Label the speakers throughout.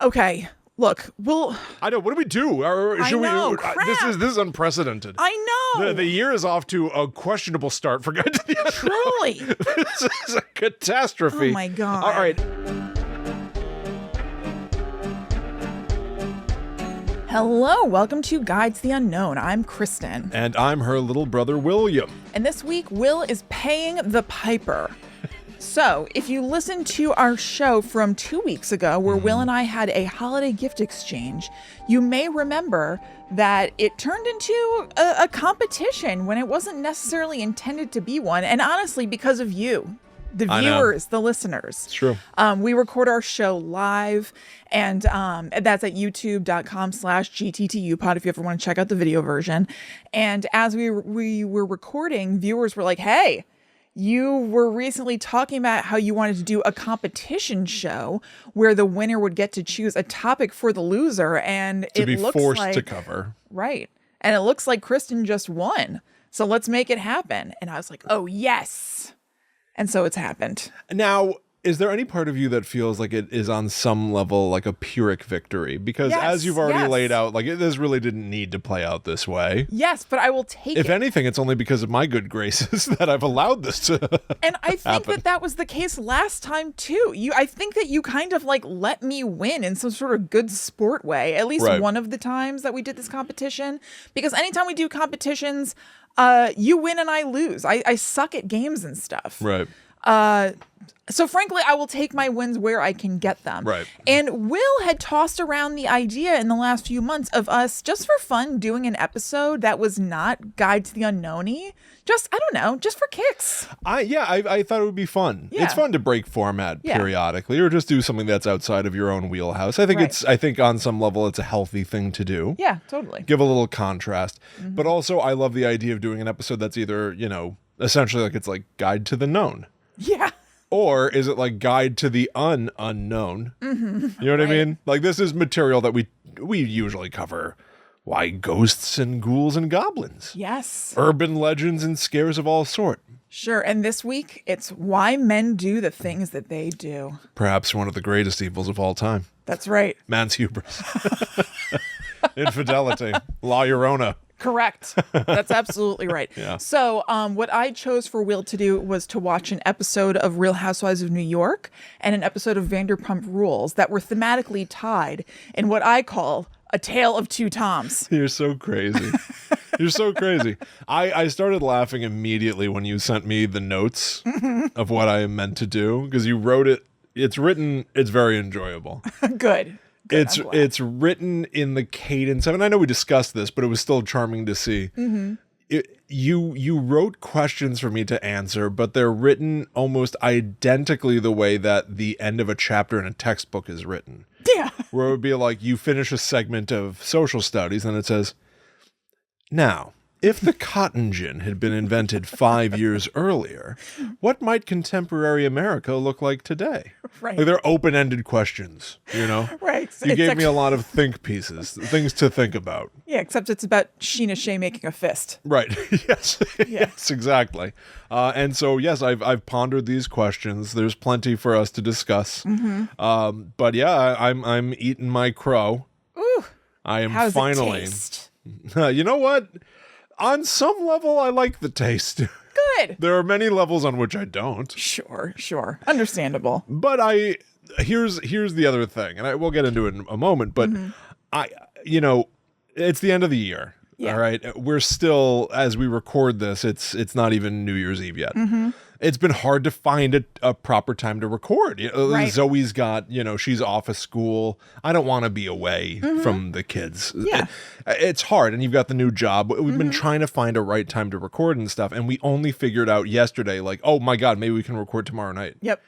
Speaker 1: Okay, look,
Speaker 2: I know. What do we do? Or
Speaker 1: I
Speaker 2: should
Speaker 1: know,
Speaker 2: we?
Speaker 1: crap.
Speaker 2: This is unprecedented.
Speaker 1: I know.
Speaker 2: The year is off to a questionable start for Guide to the Unknown.
Speaker 1: Truly.
Speaker 2: This is a catastrophe.
Speaker 1: Oh my God.
Speaker 2: All right.
Speaker 1: Hello, welcome to Guide to the Unknown. I'm Kristen.
Speaker 2: And I'm her little brother, William.
Speaker 1: And this week, Will is paying the piper. So, if you listened to our show from 2 weeks ago, where Will and I had a holiday gift exchange, you may remember that it turned into a competition when it wasn't necessarily intended to be one. And honestly, because of you, the viewers, the listeners.
Speaker 2: It's true.
Speaker 1: We record our show live, and that's at youtube.com/gttupod if you ever want to check out the video version. And as we were recording, viewers were like, hey, you were recently talking about how you wanted to do a competition show where the winner would get to choose a topic for the loser, and
Speaker 2: To
Speaker 1: it
Speaker 2: be
Speaker 1: looks
Speaker 2: forced
Speaker 1: like,
Speaker 2: to cover.
Speaker 1: right. And it looks like Kristen just won. So let's make it happen. And I was like, oh, yes. And so it's happened.
Speaker 2: Now, is there any part of you that feels like it is on some level like a Pyrrhic victory? Because as you've already laid out, like this really didn't need to play out this way.
Speaker 1: Yes, but I will take it.
Speaker 2: If anything, it's only because of my good graces that I've allowed this to
Speaker 1: And I think
Speaker 2: happen.
Speaker 1: that was the case last time too. I think that you kind of like let me win in some sort of good sport way, at least one of the times that we did this competition. Because anytime we do competitions, you win and I lose. I suck at games and stuff.
Speaker 2: Right.
Speaker 1: So frankly, I will take my wins where I can get them.
Speaker 2: Right.
Speaker 1: And Will had tossed around the idea in the last few months of us, just for fun, doing an episode that was not Guide to the Unknown-y. Just, I don't know, just for kicks.
Speaker 2: I thought it would be fun.
Speaker 1: Yeah.
Speaker 2: It's fun to break format periodically or just do something that's outside of your own wheelhouse. I think I think on some level it's a healthy thing to do.
Speaker 1: Yeah, totally.
Speaker 2: Give a little contrast. But also I love the idea of doing an episode that's either, essentially like it's like Guide to the Known.
Speaker 1: Yeah.
Speaker 2: Or is it like Guide to the Unknown? Mm-hmm. You know what I mean? Like this is material that we usually cover. Why, ghosts and ghouls and goblins.
Speaker 1: Yes.
Speaker 2: Urban legends and scares of all sort.
Speaker 1: Sure. And this week, it's why men do the things that they do.
Speaker 2: Perhaps one of the greatest evils of all time.
Speaker 1: That's right.
Speaker 2: Man's hubris. Infidelity. La Llorona.
Speaker 1: Correct. That's absolutely right.
Speaker 2: Yeah.
Speaker 1: So what I chose for Will to do was to watch an episode of Real Housewives of New York and an episode of Vanderpump Rules that were thematically tied in what I call a tale of two Toms.
Speaker 2: You're so crazy. You're so crazy. I started laughing immediately when you sent me the notes of what I meant to do because you wrote it. It's written. It's very enjoyable.
Speaker 1: Good.
Speaker 2: It's written in the cadence. I mean, I know we discussed this, but it was still charming to see. Mm-hmm. You wrote questions for me to answer, but they're written almost identically the way that the end of a chapter in a textbook is written.
Speaker 1: Yeah.
Speaker 2: Where it would be like you finish a segment of social studies and it says, now, if the cotton gin had been invented 5 years earlier, what might contemporary America look like today?
Speaker 1: Right.
Speaker 2: Like they're open-ended questions,
Speaker 1: Right.
Speaker 2: You gave me a lot of think pieces, things to think about.
Speaker 1: Yeah, except it's about Sheena Shea making a fist.
Speaker 2: Right. Yes. Yes, exactly. And so, yes, I've pondered these questions. There's plenty for us to discuss. Mm-hmm. But yeah, I'm eating my crow.
Speaker 1: Ooh.
Speaker 2: I am
Speaker 1: How's
Speaker 2: finally.
Speaker 1: it taste?
Speaker 2: You know what? On some level, I like the taste.
Speaker 1: Good.
Speaker 2: There are many levels on which I don't.
Speaker 1: Sure. Understandable.
Speaker 2: But here's the other thing, and we'll get into it in a moment, but it's the end of the year.
Speaker 1: Yeah.
Speaker 2: All right. We're still, as we record this, it's not even New Year's Eve yet. Mm-hmm. It's been hard to find a proper time to record.
Speaker 1: Right.
Speaker 2: Zoe's got, she's off of school. I don't want to be away from the kids.
Speaker 1: Yeah.
Speaker 2: It's hard, and you've got the new job. We've been trying to find a right time to record and stuff, and we only figured out yesterday, like, oh my God, maybe we can record tomorrow night.
Speaker 1: Yep.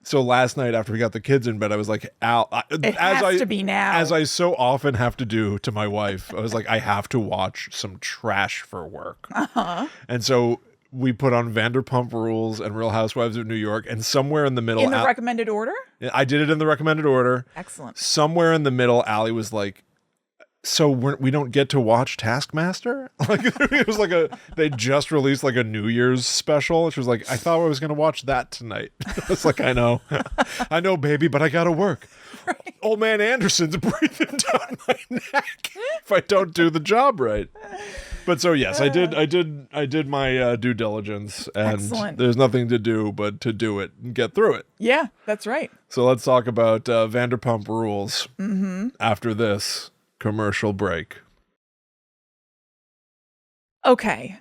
Speaker 2: So last night after we got the kids in bed, I was like, Al,
Speaker 1: It has to be now.
Speaker 2: As I so often have to do to my wife, I was like, I have to watch some trash for work. Uh-huh. And so we put on Vanderpump Rules and Real Housewives of New York, and somewhere in the middle...
Speaker 1: In the recommended order?
Speaker 2: I did it in the recommended order.
Speaker 1: Excellent.
Speaker 2: Somewhere in the middle, Allie was like, so we don't get to watch Taskmaster? Like it was like they just released like a New Year's special. She was like, I thought I was going to watch that tonight. It's like, I know, baby, but I got to work. Right. Old man Anderson's breathing down my neck if I don't do the job right. But so yes, I did my due diligence, and
Speaker 1: Excellent.
Speaker 2: There's nothing to do but to do it and get through it.
Speaker 1: Yeah, that's right.
Speaker 2: So let's talk about Vanderpump Rules after this commercial break.
Speaker 1: Okay,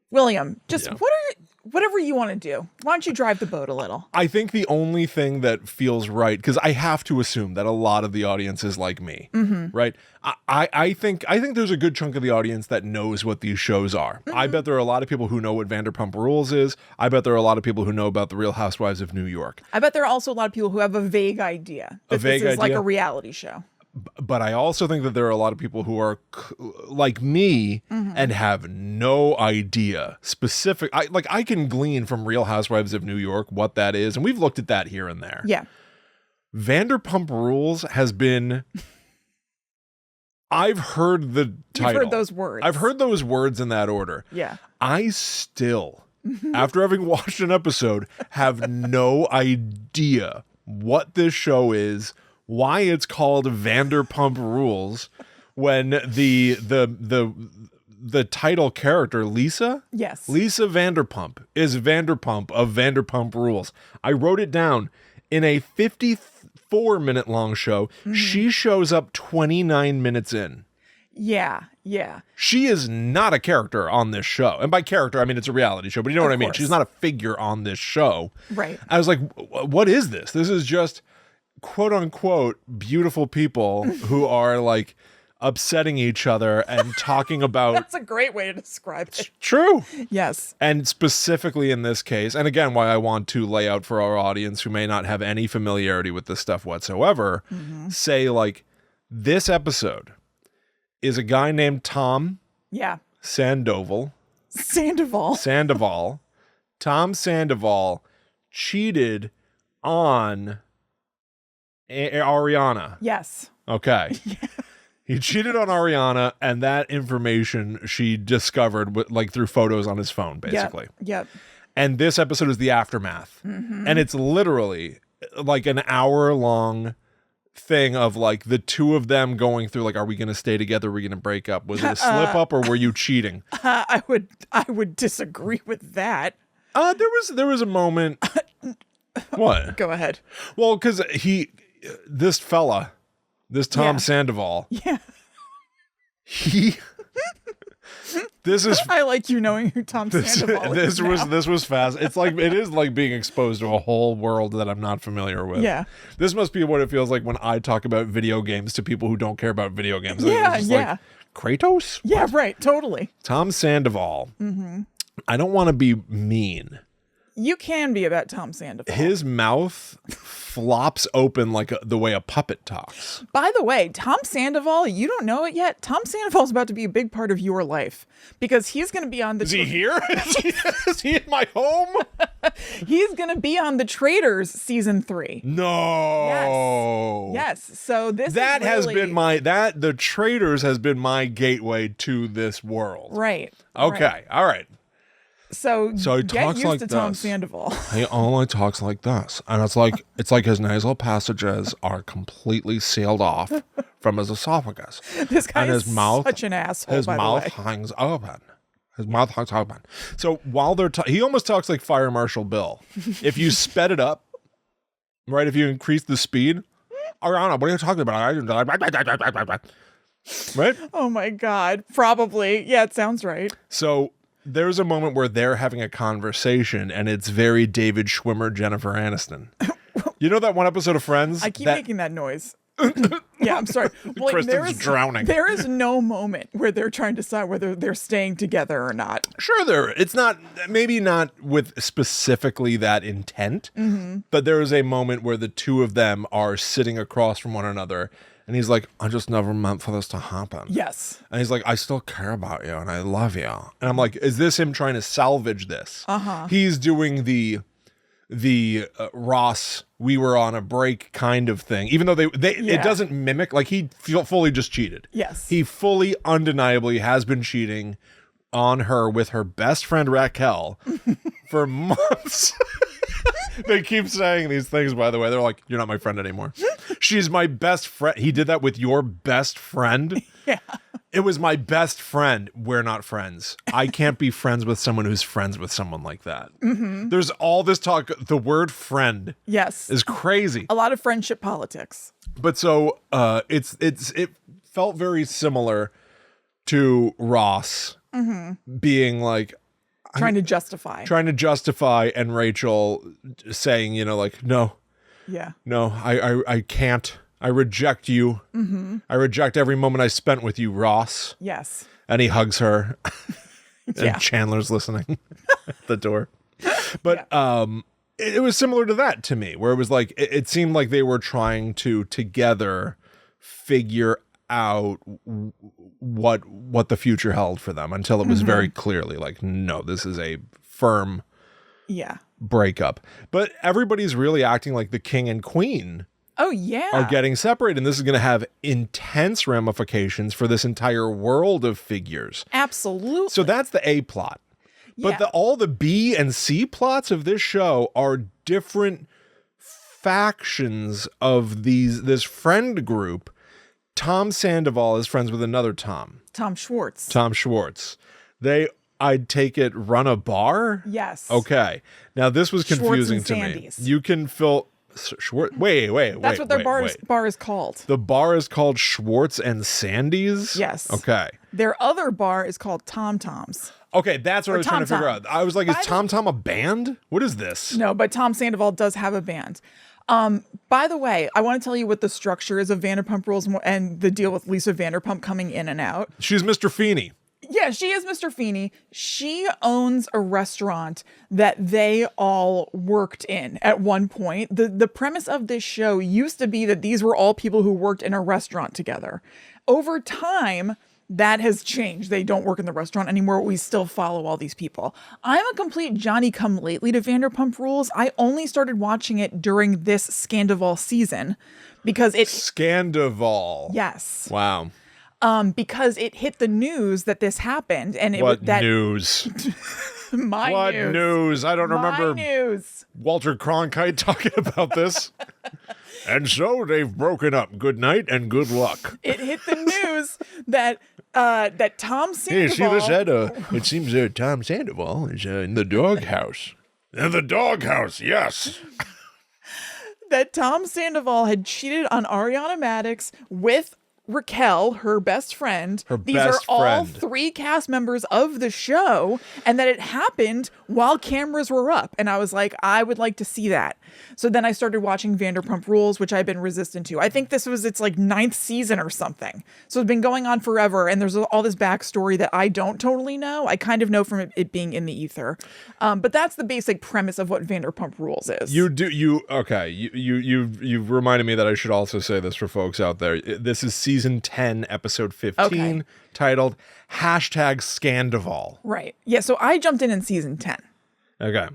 Speaker 1: William, just whatever you want to do. Why don't you drive the boat a little?
Speaker 2: I think the only thing that feels right, because I have to assume that a lot of the audience is like me, right? I think there's a good chunk of the audience that knows what these shows are. I bet there are a lot of people who know what Vanderpump Rules is. I bet there are a lot of people who know about the Real Housewives of New York.
Speaker 1: I bet there are also a lot of people who have a vague idea that this is like a reality show.
Speaker 2: But I also think that there are a lot of people who are like me and have no idea specific. I can glean from Real Housewives of New York what that is, and we've looked at that here and there.
Speaker 1: Yeah.
Speaker 2: Vanderpump Rules has been. I've heard the title.
Speaker 1: You've heard those words.
Speaker 2: I've heard those words in that order.
Speaker 1: Yeah.
Speaker 2: I still, after having watched an episode, have no idea what this show is. Why it's called Vanderpump Rules when the title character Lisa Vanderpump is Vanderpump of Vanderpump Rules. I wrote it down in a 54-minute long show. She shows up 29 minutes in.
Speaker 1: Yeah.
Speaker 2: She is not a character on this show. And by character, I mean it's a reality show, but you know what I mean? She's not a figure on this show.
Speaker 1: Right.
Speaker 2: I was like, what is this? This is just quote unquote beautiful people who are like upsetting each other and talking about.
Speaker 1: That's a great way to describe it.
Speaker 2: True.
Speaker 1: Yes.
Speaker 2: And specifically in this case, and again, why I want to lay out for our audience who may not have any familiarity with this stuff whatsoever, say like this episode is a guy named Tom Sandoval. Tom Sandoval cheated on Ariana.
Speaker 1: Yes.
Speaker 2: Okay. He cheated on Ariana, and that information she discovered like through photos on his phone, basically.
Speaker 1: Yep.
Speaker 2: And this episode is the aftermath. And it's literally like an hour-long thing of like the two of them going through like, are we going to stay together? Are we going to break up? Was it a slip up or were you cheating? I
Speaker 1: would disagree with that.
Speaker 2: There was a moment. What?
Speaker 1: Go ahead.
Speaker 2: Well, because this Tom Sandoval.
Speaker 1: Yeah.
Speaker 2: This is.
Speaker 1: I like you knowing who Tom Sandoval is.
Speaker 2: This was fast. It's like it is like being exposed to a whole world that I'm not familiar with.
Speaker 1: Yeah.
Speaker 2: This must be what it feels like when I talk about video games to people who don't care about video games.
Speaker 1: Yeah.
Speaker 2: Like, Kratos?
Speaker 1: Yeah.
Speaker 2: What?
Speaker 1: Right. Totally.
Speaker 2: Tom Sandoval. I don't want to be mean.
Speaker 1: You can be about Tom Sandoval.
Speaker 2: His mouth flops open like the way a puppet talks.
Speaker 1: By the way, Tom Sandoval, you don't know it yet. Tom Sandoval's about to be a big part of your life because he's going to be on the.
Speaker 2: Is he here? Is he in my home?
Speaker 1: He's going to be on The Traitors season 3.
Speaker 2: No.
Speaker 1: Yes. So
Speaker 2: The Traitors has been my gateway to this world.
Speaker 1: Right.
Speaker 2: Okay.
Speaker 1: Right.
Speaker 2: All right.
Speaker 1: So he
Speaker 2: talks
Speaker 1: get used
Speaker 2: like
Speaker 1: to
Speaker 2: this.
Speaker 1: Tom Sandoval.
Speaker 2: He only talks like this, and it's like his nasal passages are completely sealed off from his esophagus.
Speaker 1: This guy
Speaker 2: and
Speaker 1: is
Speaker 2: his mouth,
Speaker 1: such an asshole.
Speaker 2: His mouth hangs open. His mouth hangs open. So while he almost talks like Fire Marshal Bill. If you sped it up, right? If you increase the speed, Ariana, what are you talking about? Right?
Speaker 1: Oh my God. Probably. Yeah, it sounds right.
Speaker 2: So there's a moment where they're having a conversation and it's very David Schwimmer, Jennifer Aniston. You know that one episode of Friends?
Speaker 1: I keep making that noise. Yeah, I'm sorry. Well,
Speaker 2: Kristen's drowning.
Speaker 1: There is no moment where they're trying to decide whether they're staying together or not.
Speaker 2: Sure, it's not, maybe not with specifically that intent, but there is a moment where the two of them are sitting across from one another. And he's like, I just never meant for this to happen.
Speaker 1: Yes.
Speaker 2: And he's like, I still care about you and I love you. And I'm like, is this him trying to salvage this? He's doing Ross, we were on a break kind of thing, even though it doesn't mimic, like he fully just cheated.
Speaker 1: Yes.
Speaker 2: He fully undeniably has been cheating on her with her best friend Raquel for months. They keep saying these things, by the way. They're like, you're not my friend anymore. She's my best friend. He did that with your best friend?
Speaker 1: Yeah.
Speaker 2: It was my best friend. We're not friends. I can't be friends with someone who's friends with someone like that. Mm-hmm. There's all this talk. The word friend is crazy.
Speaker 1: A lot of friendship politics.
Speaker 2: But so it felt very similar to Ross being like,
Speaker 1: trying to justify,
Speaker 2: and Rachel saying, like, no, I can't. I reject you. Mm-hmm. I reject every moment I spent with you, Ross.
Speaker 1: Yes.
Speaker 2: And he hugs her. And Chandler's listening at the door. But it was similar to that to me, where it was like, it seemed like they were trying to together figure out what the future held for them until it was very clearly like, no, this is a firm breakup. But everybody's really acting like the king and queen are getting separated, and this is going to have intense ramifications for this entire world of figures.
Speaker 1: Absolutely.
Speaker 2: So that's the A plot. But all the B and C plots of this show are different factions of this friend group. Tom Sandoval is friends with another Tom.
Speaker 1: Tom Schwartz.
Speaker 2: They, I'd take it, run a bar?
Speaker 1: Yes.
Speaker 2: Okay. Now, this was confusing to me. You can fill... Wait.
Speaker 1: That's what their bar is called.
Speaker 2: The bar is called Schwartz and Sandy's?
Speaker 1: Yes.
Speaker 2: Okay.
Speaker 1: Their other bar is called Tom Tom's.
Speaker 2: Okay, that's what I was trying to figure out. I was like, is Tom Tom a band? What is this?
Speaker 1: No, but Tom Sandoval does have a band. By the way, I want to tell you what the structure is of Vanderpump Rules and the deal with Lisa Vanderpump coming in and out.
Speaker 2: She's Mr. Feeney.
Speaker 1: Yeah, she is Mr. Feeney. She owns a restaurant that they all worked in at one point. The premise of this show used to be that these were all people who worked in a restaurant together. Over time, that has changed. They don't work in the restaurant anymore. We still follow all these people. I'm a complete Johnny-come-lately to Vanderpump Rules. I only started watching it during this Scandival season because it...
Speaker 2: Scandival.
Speaker 1: Yes.
Speaker 2: Wow.
Speaker 1: Because it hit the news that this happened, and
Speaker 2: what news?
Speaker 1: What
Speaker 2: news? I don't remember
Speaker 1: news.
Speaker 2: Walter Cronkite talking about this. And so they've broken up. Good night and good luck.
Speaker 1: It hit the news that Tom Sandoval.
Speaker 2: Hey, see this ad? It seems Tom Sandoval is in the doghouse. In the doghouse, yes.
Speaker 1: That Tom Sandoval had cheated on Ariana Madix with Raquel, her best friend. These are all three cast members of the show, and that it happened while cameras were up. And I was like, I would like to see that. So then I started watching Vanderpump Rules, which I've been resistant to. I think this was its like 9th season or something. So it's been going on forever, and there's all this backstory that I don't totally know. I kind of know from it being in the ether. But that's the basic premise of what Vanderpump Rules is. You've
Speaker 2: reminded me that I should also say this for folks out there. This is season 10, episode 15, titled #Scandival.
Speaker 1: Right. Yeah, so I jumped in season 10.
Speaker 2: Okay.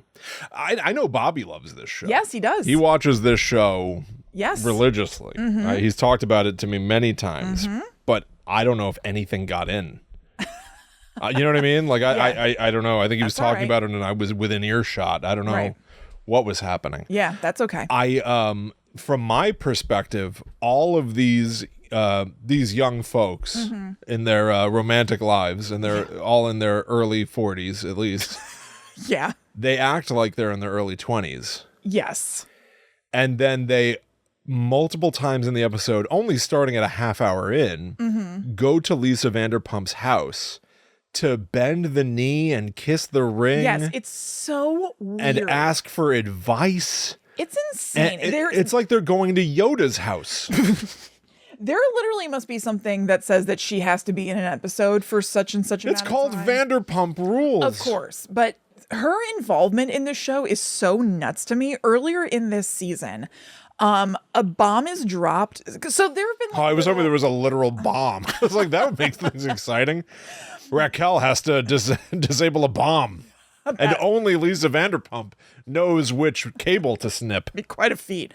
Speaker 2: I know Bobby loves this show.
Speaker 1: Yes, he does.
Speaker 2: He watches this show religiously.
Speaker 1: Mm-hmm.
Speaker 2: He's talked about it to me many times, but I don't know if anything got in. You know what I mean? Like, I don't know. I think he was talking about it and I was within earshot. I don't know what was happening.
Speaker 1: Yeah, that's okay.
Speaker 2: From my perspective, all of these young folks in their romantic lives, and they're all in their early 40s at least.
Speaker 1: Yeah.
Speaker 2: They act like they're in their early 20s.
Speaker 1: Yes.
Speaker 2: And then they, multiple times in the episode, only starting at a half hour in, go to Lisa Vanderpump's house to bend the knee and kiss the ring.
Speaker 1: Yes, it's so weird.
Speaker 2: And ask for advice.
Speaker 1: It's insane.
Speaker 2: It's like they're going to Yoda's house.
Speaker 1: There literally must be something that says that she has to be in an episode for such and such amount of time.
Speaker 2: It's called Vanderpump Rules.
Speaker 1: Of course. But her involvement in the show is so nuts to me. Earlier in this season, a bomb is dropped. So there have been...
Speaker 2: I was hoping there was a literal bomb. I was like, that would make things exciting. Raquel has to disable a bomb. And only Lisa Vanderpump knows which cable to snip.
Speaker 1: Be quite a feat.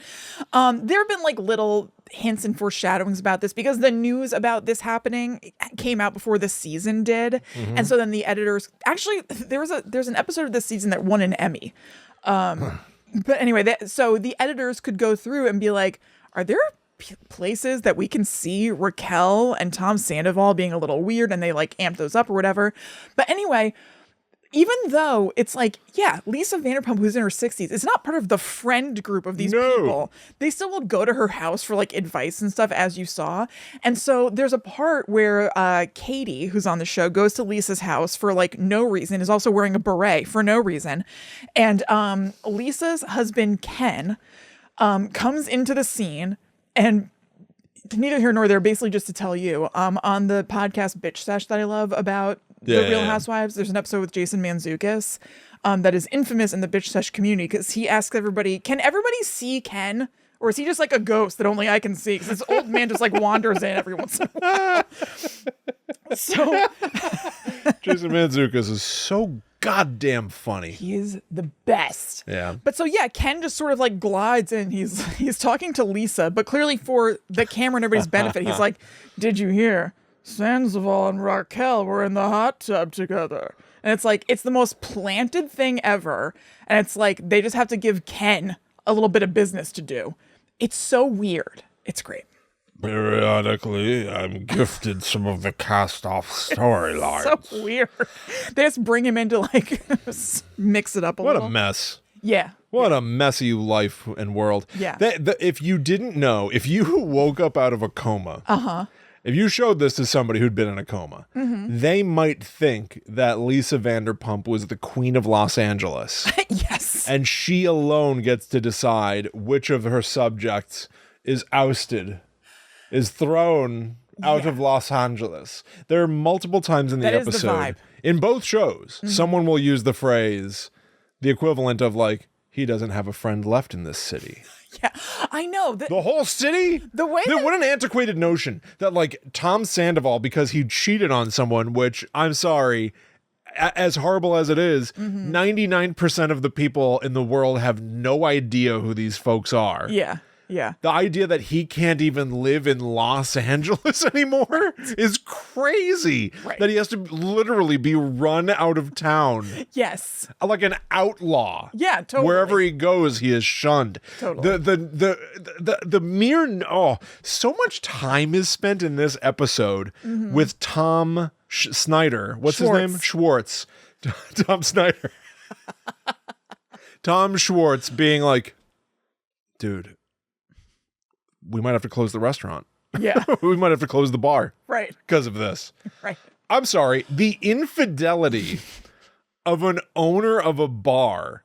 Speaker 1: There have been like little hints and foreshadowings about this because the news about this happening came out before the season did, and so then the editors actually there's an episode of this season that won an Emmy. But anyway, so the editors could go through and be like, are there places that we can see Raquel and Tom Sandoval being a little weird, and they like amp those up or whatever. But anyway, even though it's like, yeah, Lisa Vanderpump, who's in her 60s, is not part of the friend group of these people. They still will go to her house for like advice and stuff, as you saw. And so there's a part where Katie, who's on the show, goes to Lisa's house for like no reason, is also wearing a beret for no reason. And Lisa's husband, Ken, comes into the scene, and neither here nor there, basically just to tell you, on the podcast Bitch Sesh that I love about the Real Housewives, there's an episode with Jason Mantzoukas that is infamous in the Bitch Sesh community because he asks everybody, can everybody see Ken? Or is he just like a ghost that only I can see? Because this old man just like wanders in every once in a while. So
Speaker 2: Jason Mantzoukas is so goddamn funny.
Speaker 1: He is the best.
Speaker 2: Yeah.
Speaker 1: But so yeah, Ken just sort of like glides in. He's talking to Lisa, but clearly for the camera and everybody's benefit, he's like, did you hear? Sandoval and Raquel were in the hot tub together. And it's like, it's the most planted thing ever. And it's like, they just have to give Ken a little bit of business to do. It's so weird. It's great.
Speaker 2: Periodically, I'm gifted some of the cast-off storylines.
Speaker 1: So weird. They just bring him in to like mix it up a little.
Speaker 2: What a mess.
Speaker 1: Yeah.
Speaker 2: What a messy life and world.
Speaker 1: Yeah.
Speaker 2: If you didn't know, if you woke up out of a coma, if you showed this to somebody who'd been in a coma, they might think that Lisa Vanderpump was the queen of Los Angeles.
Speaker 1: Yes.
Speaker 2: And she alone gets to decide which of her subjects is ousted, is thrown out of Los Angeles. There are multiple times in the
Speaker 1: That is
Speaker 2: episode,
Speaker 1: the vibe.
Speaker 2: in both shows, someone will use the phrase, the equivalent of like, he doesn't have a friend left in this city.
Speaker 1: Yeah, I know.
Speaker 2: The whole city?
Speaker 1: The way that...
Speaker 2: What an antiquated notion that like Tom Sandoval, because he cheated on someone, which I'm sorry, as horrible as it is, 99% of the people in the world have no idea who these folks are.
Speaker 1: Yeah. Yeah.
Speaker 2: The idea that he can't even live in Los Angeles anymore is crazy.
Speaker 1: Right.
Speaker 2: That he has to literally be run out of town.
Speaker 1: Yes.
Speaker 2: Like an outlaw.
Speaker 1: Yeah, totally.
Speaker 2: Wherever he goes, he is shunned.
Speaker 1: Totally.
Speaker 2: The mere so much time is spent in this episode with Tom Snyder. What's his name? Schwartz. Tom Snyder. Tom Schwartz being like, dude, we might have to close the restaurant.
Speaker 1: Yeah.
Speaker 2: We might have to close the bar.
Speaker 1: Right.
Speaker 2: Because of this.
Speaker 1: Right.
Speaker 2: I'm sorry. The infidelity of an owner of a bar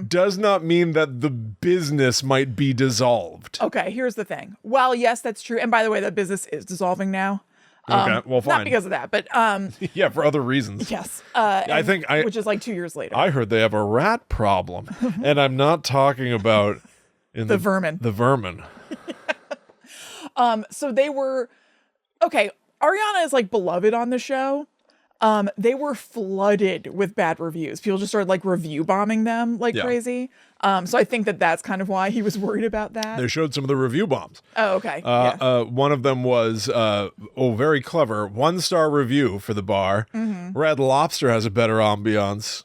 Speaker 2: does not mean that the business might be dissolved.
Speaker 1: Okay, here's the thing. Well, yes, that's true. And by the way, the business is dissolving now.
Speaker 2: Okay, well, fine.
Speaker 1: Not because of that, but
Speaker 2: yeah, for other reasons.
Speaker 1: yes. Which is like 2 years later.
Speaker 2: I heard they have a rat problem, and I'm not talking about
Speaker 1: the vermin.
Speaker 2: The vermin.
Speaker 1: So they were okay. Ariana is like beloved on the show. They were flooded with bad reviews. People just started like review bombing them like crazy. So I think that that's kind of why he was worried about that.
Speaker 2: They showed some of the review bombs.
Speaker 1: Oh, okay.
Speaker 2: One of them was, very clever. 1-star review for the bar. Red Lobster has a better ambiance.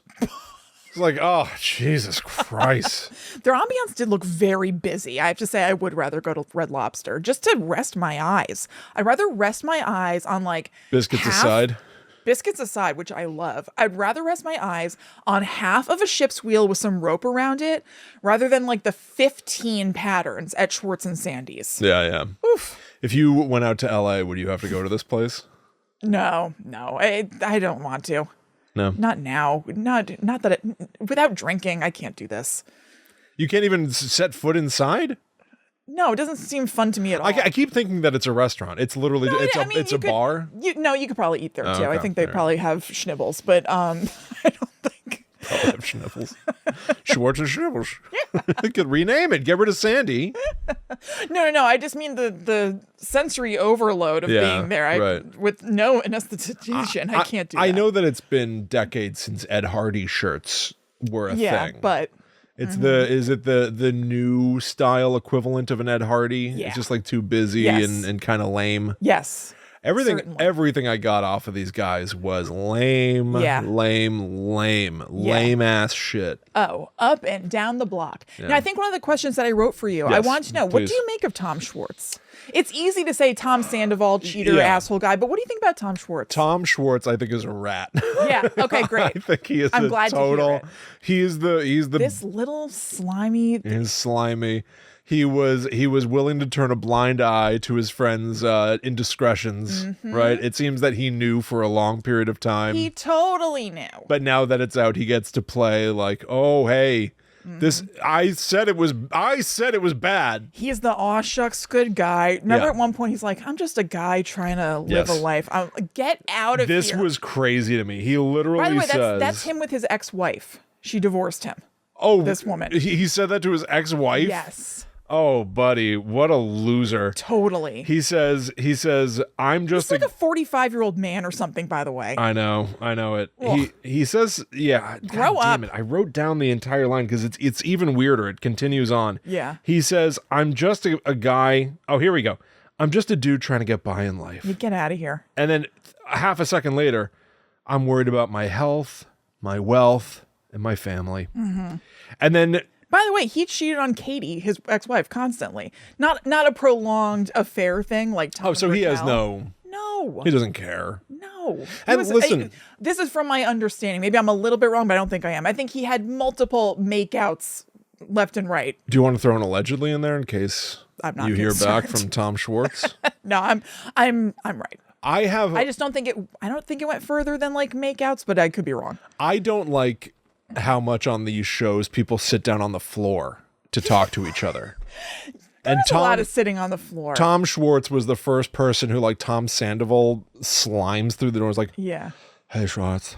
Speaker 2: It's like, oh, Jesus Christ.
Speaker 1: Their ambiance did look very busy. I have to say, I would rather go to Red Lobster just to rest my eyes. I'd rather rest my eyes on like
Speaker 2: biscuits aside,
Speaker 1: which I love. I'd rather rest my eyes on half of a ship's wheel with some rope around it rather than like the 15 patterns at Schwartz and Sandy's.
Speaker 2: Yeah.
Speaker 1: Oof.
Speaker 2: If you went out to LA, would you have to go to this place?
Speaker 1: No. I don't want to.
Speaker 2: No.
Speaker 1: Not now. Not that without drinking, I can't do this.
Speaker 2: You can't even set foot inside?
Speaker 1: No, it doesn't seem fun to me at all.
Speaker 2: I keep thinking that it's a restaurant. It's literally it's a bar.
Speaker 1: You could probably eat there too.
Speaker 2: Okay.
Speaker 1: I think they probably have schnibbles, but I don't think
Speaker 2: probably have schnibbles. Schwartz and schnibbles. You could rename it. Get rid of Sandy.
Speaker 1: No. I just mean the sensory overload of being there. With no anesthetization. I can't do that.
Speaker 2: I know that it's been decades since Ed Hardy shirts were a
Speaker 1: Yeah,
Speaker 2: thing.
Speaker 1: but
Speaker 2: It's is it the new style equivalent of an Ed Hardy?
Speaker 1: Yeah.
Speaker 2: It's just like too busy
Speaker 1: Yes.
Speaker 2: and kind of lame.
Speaker 1: yes. Certainly.
Speaker 2: Everything I got off of these guys was lame,
Speaker 1: Yeah.
Speaker 2: lame ass shit.
Speaker 1: Oh, up and down the block.
Speaker 2: Yeah.
Speaker 1: Now, I think one of the questions that I wrote for you, I
Speaker 2: Yes,
Speaker 1: wanted to know, what
Speaker 2: please.
Speaker 1: do you make of Tom Schwartz? It's easy to say Tom Sandoval, cheater,
Speaker 2: Yeah.
Speaker 1: asshole guy, but what do you think about Tom Schwartz?
Speaker 2: Tom Schwartz, I think, is a rat.
Speaker 1: Yeah. Okay, great.
Speaker 2: I think he is
Speaker 1: I'm
Speaker 2: a
Speaker 1: glad to hear
Speaker 2: total.
Speaker 1: it.
Speaker 2: He's the
Speaker 1: This little slimy.
Speaker 2: He's slimy. He was willing to turn a blind eye to his friends' indiscretions, right? It seems that he knew for a long period of time.
Speaker 1: He totally knew.
Speaker 2: But now that it's out, he gets to play like, oh hey, this I said it was bad.
Speaker 1: He's the aw shucks good guy. Remember
Speaker 2: Yeah.
Speaker 1: at one point he's like, I'm just a guy trying to live
Speaker 2: Yes.
Speaker 1: a life. Get out of here.
Speaker 2: This was crazy to me. He literally
Speaker 1: By the way,
Speaker 2: says,
Speaker 1: that's him with his ex-wife. She divorced him.
Speaker 2: oh,
Speaker 1: this woman.
Speaker 2: He said that to his ex-wife.
Speaker 1: Yes.
Speaker 2: Oh, buddy, what a loser.
Speaker 1: Totally.
Speaker 2: He says, I'm just
Speaker 1: He's like a 45-year-old man or something, by the way.
Speaker 2: I know it.
Speaker 1: Ugh.
Speaker 2: He says, yeah.
Speaker 1: Grow
Speaker 2: God damn
Speaker 1: up.
Speaker 2: it. I wrote down the entire line because it's even weirder. It continues on.
Speaker 1: Yeah.
Speaker 2: He says, I'm just a guy. Oh, here we go. I'm just a dude trying to get by in life.
Speaker 1: You get out of here.
Speaker 2: And then half a second later, I'm worried about my health, my wealth, and my family. And then
Speaker 1: By the way, he cheated on Katie, his ex-wife, constantly. Not a prolonged affair thing like Tom.
Speaker 2: so he has
Speaker 1: Raquel.
Speaker 2: no.
Speaker 1: No.
Speaker 2: He doesn't care.
Speaker 1: No. He
Speaker 2: And listen-
Speaker 1: this is from my understanding. Maybe I'm a little bit wrong, but I don't think I am. I think he had multiple makeouts left and right.
Speaker 2: Do you want to throw an allegedly in there in case
Speaker 1: I'm not
Speaker 2: you hear back
Speaker 1: concerned.
Speaker 2: from Tom Schwartz?
Speaker 1: No, I'm right.
Speaker 2: I
Speaker 1: just don't think it went further than like makeouts, but I could be wrong.
Speaker 2: I don't like how much on these shows people sit down on the floor to talk to each other. And
Speaker 1: There's a lot of sitting on the floor.
Speaker 2: Tom Schwartz was the first person who, like, Tom Sandoval slimes through the door. Was like,
Speaker 1: Yeah.
Speaker 2: hey, Schwartz.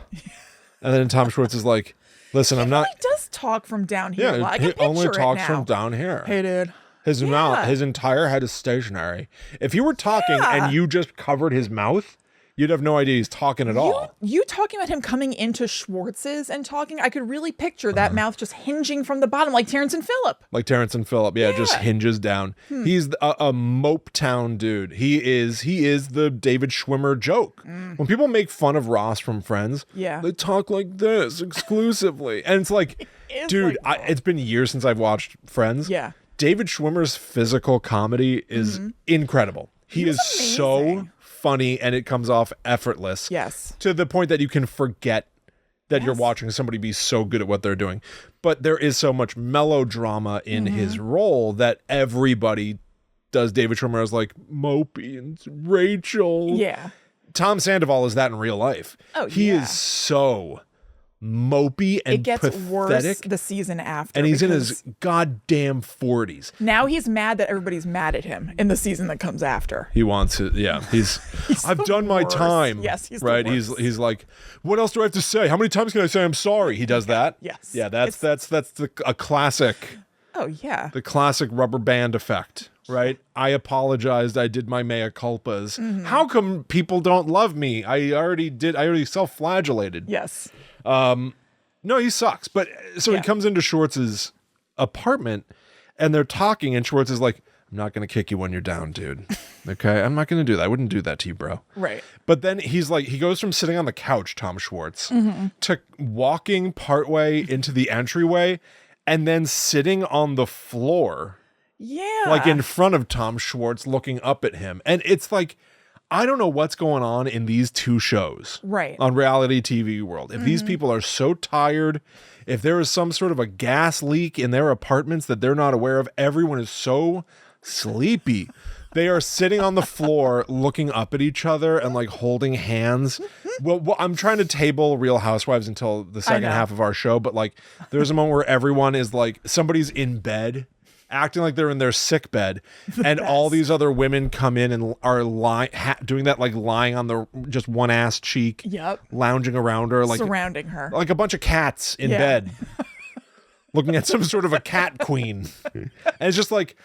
Speaker 2: And then Tom Schwartz is like, listen, I'm not.
Speaker 1: He does talk from down here. a lot. I
Speaker 2: he
Speaker 1: can
Speaker 2: only
Speaker 1: picture it
Speaker 2: talks
Speaker 1: now.
Speaker 2: from down here.
Speaker 1: Hey, dude.
Speaker 2: His mouth, his entire head is stationary. If you were talking
Speaker 1: Yeah.
Speaker 2: and you just covered his mouth, you'd have no idea he's talking at all.
Speaker 1: You talking about him coming into Schwartz's and talking, I could really picture that mouth just hinging from the bottom like Terrence and Phillip.
Speaker 2: Like Terrence and Phillip, yeah, it just hinges down. He's a Mope Town dude. He is the David Schwimmer joke. When people make fun of Ross from Friends,
Speaker 1: Yeah.
Speaker 2: they talk like this exclusively, and it's like,
Speaker 1: is
Speaker 2: dude,
Speaker 1: like that.
Speaker 2: it's been years since I've watched Friends.
Speaker 1: Yeah.
Speaker 2: David Schwimmer's physical comedy is incredible. He is so
Speaker 1: amazing.
Speaker 2: funny, and it comes off effortless.
Speaker 1: Yes.
Speaker 2: To the point that you can forget that you're
Speaker 1: Yes.
Speaker 2: watching somebody be so good at what they're doing. But there is so much melodrama in his role that everybody does David Schwimmer as like Mopey and Rachel.
Speaker 1: Yeah.
Speaker 2: Tom Sandoval is that in real life.
Speaker 1: Oh,
Speaker 2: he
Speaker 1: yeah.
Speaker 2: is so mopey and
Speaker 1: It gets
Speaker 2: pathetic.
Speaker 1: worse the season after.
Speaker 2: And he's in
Speaker 1: because
Speaker 2: his goddamn 40s.
Speaker 1: now he's mad that everybody's mad at him in the season that comes after.
Speaker 2: He wants it. Yeah, he's I've
Speaker 1: the
Speaker 2: done my
Speaker 1: worst.
Speaker 2: time.
Speaker 1: Yes, he's the
Speaker 2: right.
Speaker 1: worst.
Speaker 2: He's like, what else do I have to say? How many times can I say I'm sorry? He does that.
Speaker 1: Yes.
Speaker 2: Yeah, that's a classic,
Speaker 1: Oh yeah.
Speaker 2: the classic rubber band effect. Right. I apologized. I did my mea culpas. How come people don't love me? I already self-flagellated.
Speaker 1: Yes.
Speaker 2: No, he sucks. But so
Speaker 1: Yeah.
Speaker 2: he comes into Schwartz's apartment and they're talking, and Schwartz is like, I'm not going to kick you when you're down, dude. Okay. I'm not going to do that. I wouldn't do that to you, bro.
Speaker 1: Right.
Speaker 2: But then he's like, he goes from sitting on the couch, Tom Schwartz, to walking partway into the entryway and then sitting on the floor,
Speaker 1: Yeah.
Speaker 2: like in front of Tom Schwartz, looking up at him. And it's like, I don't know what's going on in these two shows
Speaker 1: Right.
Speaker 2: on reality TV world. If these people are so tired, if there is some sort of a gas leak in their apartments that they're not aware of, everyone is so sleepy. They are sitting on the floor looking up at each other and like holding hands. Well, I'm trying to table Real Housewives until the second
Speaker 1: know.
Speaker 2: half of our show, but like there's a moment where everyone is like, somebody's in bed acting like they're in their sick bed, and all these other women come in and are doing that, like lying on the just one ass cheek,
Speaker 1: Yep.
Speaker 2: lounging around her like
Speaker 1: Surrounding her.
Speaker 2: like a bunch of cats in
Speaker 1: Yeah.
Speaker 2: bed, looking at some sort of a cat queen. And it's just like,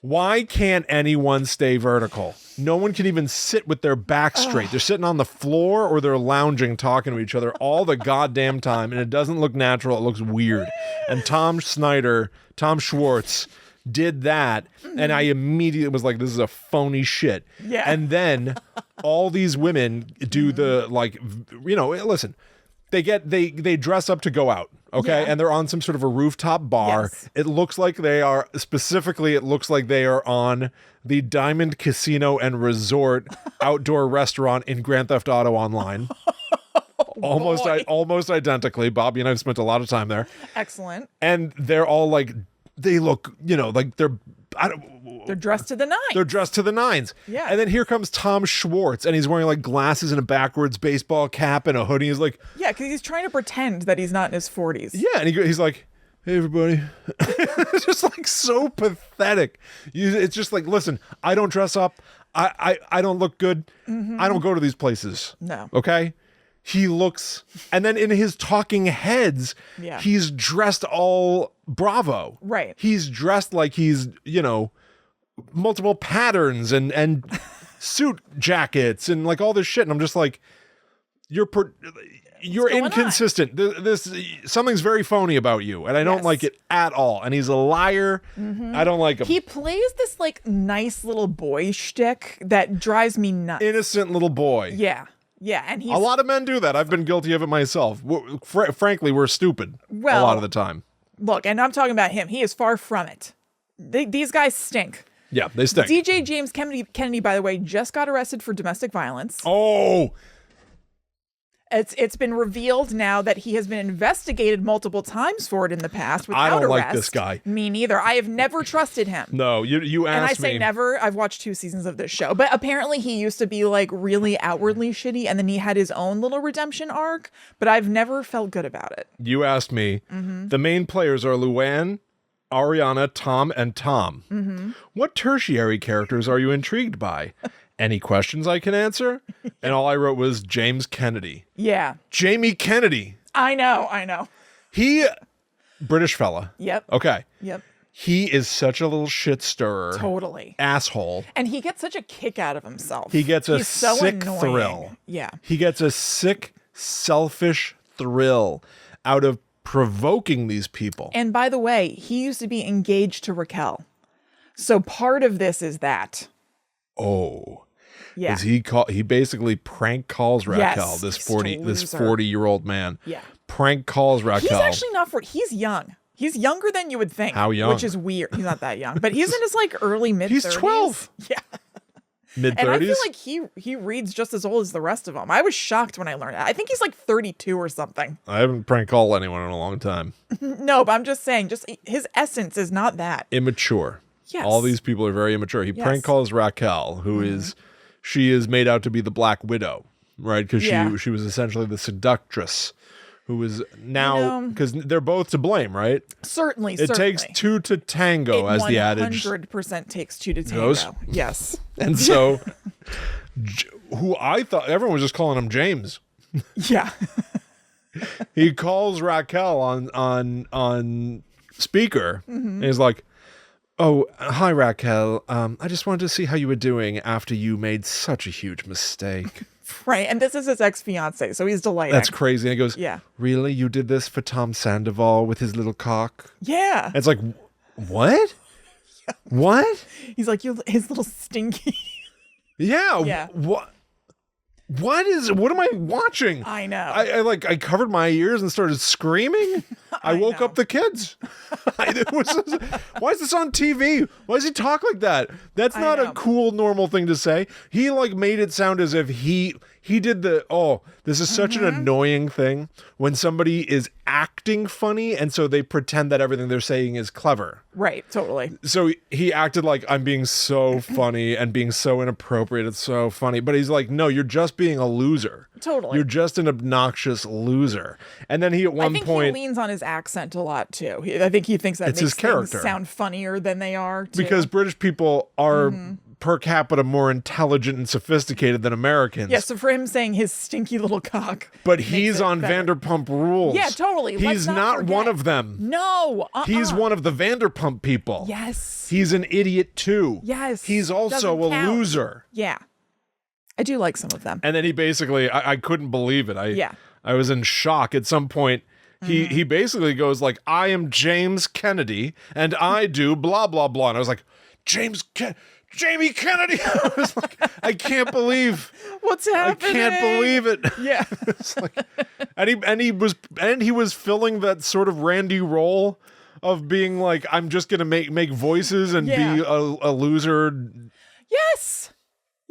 Speaker 2: Why can't anyone stay vertical? No one can even sit with their back straight. They're sitting on the floor or they're lounging, talking to each other all the goddamn time, and it doesn't look natural. It looks weird. And Tom Schwartz did that, and I immediately was like, this is a phony shit.
Speaker 1: Yeah.
Speaker 2: And then all these women do the, like, you know, listen, they dress up to go out. Okay.
Speaker 1: Yeah.
Speaker 2: And they're on some sort of a rooftop bar.
Speaker 1: Yes.
Speaker 2: It looks like they are on the Diamond Casino and Resort outdoor restaurant in Grand Theft Auto Online. Almost identically. Bobby and I have spent a lot of time there.
Speaker 1: Excellent.
Speaker 2: And they're all like, they look, you know, like they're
Speaker 1: dressed to the nines.
Speaker 2: They're dressed to the nines.
Speaker 1: Yeah.
Speaker 2: And then here comes Tom Schwartz, and he's wearing like glasses and a backwards baseball cap and a hoodie. He's like,
Speaker 1: yeah, because he's trying to pretend that he's not in his 40s.
Speaker 2: yeah, and he's like, hey, everybody. It's just like so pathetic. It's just like, listen, I don't dress up. I don't look good. I don't go to these places.
Speaker 1: No.
Speaker 2: Okay? He looks, and then in his talking heads,
Speaker 1: Yeah.
Speaker 2: he's dressed all Bravo.
Speaker 1: Right.
Speaker 2: He's dressed like he's, you know, multiple patterns and suit jackets and like all this shit. And I'm just like, you're
Speaker 1: going
Speaker 2: inconsistent. This something's very phony about you, and I don't
Speaker 1: Yes.
Speaker 2: like it at all. And he's a liar. I don't like him.
Speaker 1: He plays this like nice little boy shtick that drives me nuts.
Speaker 2: Innocent little boy.
Speaker 1: Yeah. Yeah. And he's
Speaker 2: A lot of men do that. I've been guilty of it myself. Frankly, we're stupid a
Speaker 1: Well,
Speaker 2: lot of the time.
Speaker 1: look, and I'm talking about him. He is far from it. These guys stink.
Speaker 2: Yeah, they stink.
Speaker 1: DJ James Kennedy, by the way, just got arrested for domestic violence.
Speaker 2: Oh,
Speaker 1: It's been revealed now that he has been investigated multiple times for it in the past without
Speaker 2: I don't
Speaker 1: arrest.
Speaker 2: like this guy.
Speaker 1: Me neither. I have never trusted him.
Speaker 2: no, you asked
Speaker 1: And I
Speaker 2: me.
Speaker 1: say never. I've watched 2 seasons of this show. But apparently he used to be like really outwardly shitty, and then he had his own little redemption arc. But I've never felt good about it.
Speaker 2: You asked me. The main players are Luann, Ariana, Tom, and Tom. What tertiary characters are you intrigued by? Any questions I can answer? And all I wrote was James Kennedy.
Speaker 1: Yeah.
Speaker 2: Jamie Kennedy.
Speaker 1: I know.
Speaker 2: He, British fella.
Speaker 1: Yep.
Speaker 2: Okay.
Speaker 1: Yep.
Speaker 2: He is such a little shit stirrer.
Speaker 1: Totally.
Speaker 2: Asshole.
Speaker 1: And he gets such a kick out of himself.
Speaker 2: He gets a
Speaker 1: He's so
Speaker 2: sick
Speaker 1: annoying.
Speaker 2: thrill.
Speaker 1: Yeah.
Speaker 2: He gets a sick, selfish thrill out of provoking these people.
Speaker 1: And by the way, he used to be engaged to Raquel. So part of this is that.
Speaker 2: Oh.
Speaker 1: Yeah.
Speaker 2: He basically prank calls Raquel,
Speaker 1: Yes,
Speaker 2: this
Speaker 1: he's
Speaker 2: 40-year-old man.
Speaker 1: Yeah.
Speaker 2: Prank calls Raquel.
Speaker 1: He's actually not 40. He's young. He's younger than you would think.
Speaker 2: How young?
Speaker 1: Which is weird. He's not that young. But he's in his like early mid-30s.
Speaker 2: He's 12.
Speaker 1: Yeah.
Speaker 2: Mid-30s?
Speaker 1: And I feel like he reads just as old as the rest of them. I was shocked when I learned that. I think he's like 32 or something.
Speaker 2: I haven't prank called anyone in a long time.
Speaker 1: No, but I'm just saying, just his essence is not that.
Speaker 2: Immature.
Speaker 1: Yes.
Speaker 2: All these people are very immature. He
Speaker 1: Yes.
Speaker 2: prank calls Raquel, who is, she is made out to be the Black Widow, right? Because
Speaker 1: Yeah.
Speaker 2: she was essentially the seductress, who is now, because they're both to blame, right?
Speaker 1: Certainly,
Speaker 2: It takes two to tango, as the adage
Speaker 1: 100% takes 2 to tango.
Speaker 2: goes.
Speaker 1: Yes.
Speaker 2: And so, who I thought everyone was just calling him James.
Speaker 1: Yeah.
Speaker 2: He calls Raquel on speaker, and he's like, "Oh, hi Raquel. I just wanted to see how you were doing after you made such a huge mistake."
Speaker 1: Right. And this is his ex-fiance, so he's delighted.
Speaker 2: That's crazy. And he goes,
Speaker 1: Yeah.
Speaker 2: "Really? You did this for Tom Sandoval with his little cock?"
Speaker 1: Yeah.
Speaker 2: And it's like, what? What?
Speaker 1: He's like, his little stinky.
Speaker 2: Yeah.
Speaker 1: Yeah.
Speaker 2: What? What am I watching?
Speaker 1: I know.
Speaker 2: I covered my ears and started screaming. I woke
Speaker 1: know.
Speaker 2: up the kids. Why is this on TV? Why does he talk like that? That's
Speaker 1: I
Speaker 2: not
Speaker 1: know.
Speaker 2: a cool, normal thing to say. He like made it sound as if he did this is such an annoying thing when somebody is acting funny and so they pretend that everything they're saying is clever.
Speaker 1: Right. Totally.
Speaker 2: So he acted like I'm being so funny and being so inappropriate. It's so funny. But he's like, no, you're just being a loser.
Speaker 1: Totally.
Speaker 2: You're just an obnoxious loser. And then he at
Speaker 1: I
Speaker 2: one
Speaker 1: think
Speaker 2: point,
Speaker 1: he leans on his accent a lot too. I think he thinks that
Speaker 2: It's
Speaker 1: makes
Speaker 2: his character.
Speaker 1: things sound funnier than they are. Too.
Speaker 2: because British people are per capita more intelligent and sophisticated than Americans.
Speaker 1: Yeah, so for him saying his stinky little cock.
Speaker 2: But he's on
Speaker 1: better.
Speaker 2: Vanderpump Rules.
Speaker 1: Yeah, totally.
Speaker 2: He's not
Speaker 1: forget.
Speaker 2: one of them.
Speaker 1: No.
Speaker 2: He's one of the Vanderpump people.
Speaker 1: Yes.
Speaker 2: He's an idiot too.
Speaker 1: Yes.
Speaker 2: He's also
Speaker 1: Doesn't
Speaker 2: a
Speaker 1: count.
Speaker 2: loser.
Speaker 1: Yeah. I do like some of them.
Speaker 2: And then he basically, I couldn't believe it. I was in shock at some point. He basically goes like, I am James Kennedy and I do blah, blah, blah. And I was like, Jamie Kennedy. I was like, I can't believe
Speaker 1: what's happening.
Speaker 2: I can't believe it.
Speaker 1: Yeah.
Speaker 2: It's like, and he was filling that sort of Randy role of being like, I'm just gonna make voices and be a loser.
Speaker 1: Yes.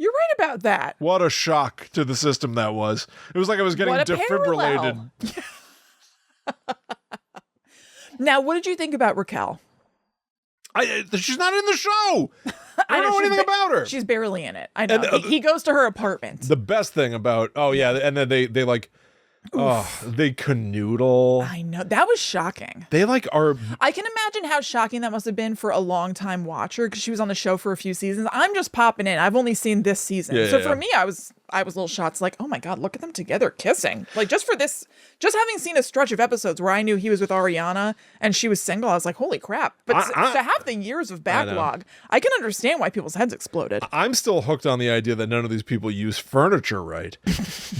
Speaker 1: You're right about that.
Speaker 2: What a shock to the system that was. It was like I was getting defibrillated.
Speaker 1: Now, what did you think about Raquel?
Speaker 2: She's not in the show. I don't know anything about her.
Speaker 1: She's barely in it. I know. And, he goes to her apartment.
Speaker 2: The best thing about, and then they like, they canoodle.
Speaker 1: I know. That was shocking.
Speaker 2: They like are.
Speaker 1: I can imagine how shocking that must have been for a long time watcher because she was on the show for a few seasons. I'm just popping in. I've only seen this season. For me, I was a little shocked. Like, oh my God, look at them together kissing. Like just having seen a stretch of episodes where I knew he was with Ariana and she was single, I was like, holy crap. But to have the years of backlog, I can understand why people's heads exploded.
Speaker 2: I'm still hooked on the idea that none of these people use furniture right.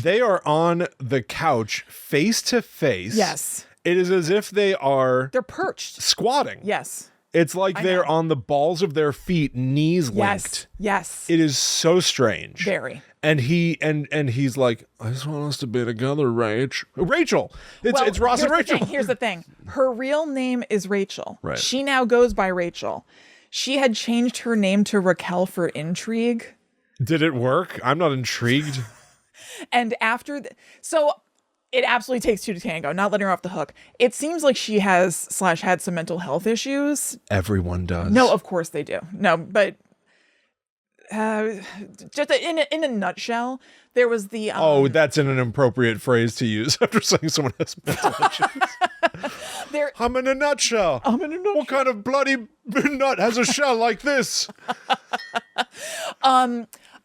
Speaker 2: They are on the couch face to face.
Speaker 1: Yes.
Speaker 2: It is as if they're
Speaker 1: perched.
Speaker 2: Squatting.
Speaker 1: Yes.
Speaker 2: It's like they're on the balls of their feet, knees linked.
Speaker 1: Yes.
Speaker 2: It is so strange.
Speaker 1: Very.
Speaker 2: And he's like, I just want us to be together, Rachel. It's Ross and Rachel.
Speaker 1: Here's the thing. Her real name is Rachel.
Speaker 2: Right.
Speaker 1: She now goes by Rachel. She had changed her name to Raquel for intrigue.
Speaker 2: Did it work? I'm not intrigued.
Speaker 1: And after so it absolutely takes two to tango, not letting her off the hook. It seems like she had some mental health issues.
Speaker 2: Everyone does.
Speaker 1: No, of course they do. No, but just in a nutshell, there was the
Speaker 2: that's an inappropriate phrase to use after saying someone has mental issues. I'm in a nutshell. What kind of bloody nut has a shell like this?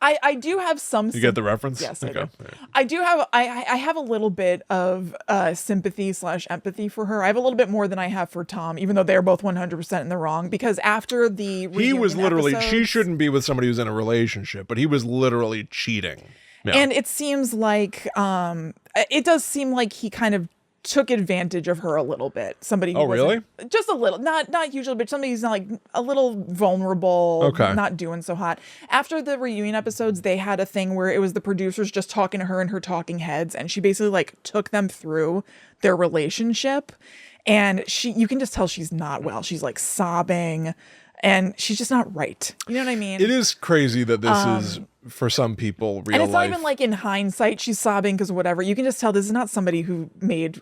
Speaker 1: I do have some.
Speaker 2: You get the reference?
Speaker 1: Yes, okay. I do have. I have a little bit of sympathy / empathy for her. I have a little bit more than I have for Tom, even though they're both 100% in the wrong. Because after the
Speaker 2: he was literally
Speaker 1: episodes,
Speaker 2: she shouldn't be with somebody who's in a relationship, but he was literally cheating. Yeah.
Speaker 1: And it seems like it does seem like he kind of took advantage of her a little bit. Somebody who
Speaker 2: really?
Speaker 1: Just a little, not usually, but somebody who's not like a little vulnerable, not doing so hot. After the reunion episodes, they had a thing where it was the producers just talking to her and her talking heads, and she basically like took them through their relationship, and you can just tell she's not well. She's like sobbing, and she's just not right. You know what I mean?
Speaker 2: It is crazy that this is for some people real life.
Speaker 1: And it's not even like in hindsight she's sobbing because whatever. You can just tell this is not somebody who made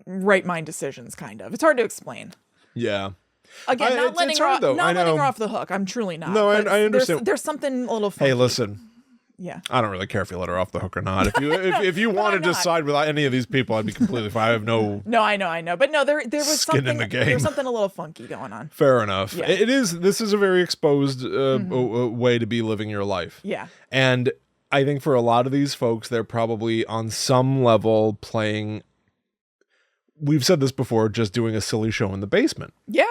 Speaker 1: right mind decisions, kind of. It's hard to explain.
Speaker 2: Yeah.
Speaker 1: Again, not letting her off the hook. I'm truly not.
Speaker 2: No, I understand.
Speaker 1: There's something a little funky.
Speaker 2: Hey, listen.
Speaker 1: Yeah.
Speaker 2: I don't really care if you let her off the hook or not. If you want to decide without any of these people, I'd be completely fine. I have no.
Speaker 1: No, I know. But no, there was
Speaker 2: skin in the game.
Speaker 1: There's something a little funky going on.
Speaker 2: Fair enough.
Speaker 1: Yeah.
Speaker 2: This is a very exposed way to be living your life.
Speaker 1: Yeah.
Speaker 2: And I think for a lot of these folks, they're probably on some level playing. We've said this before, just doing a silly show in the basement.
Speaker 1: Yeah.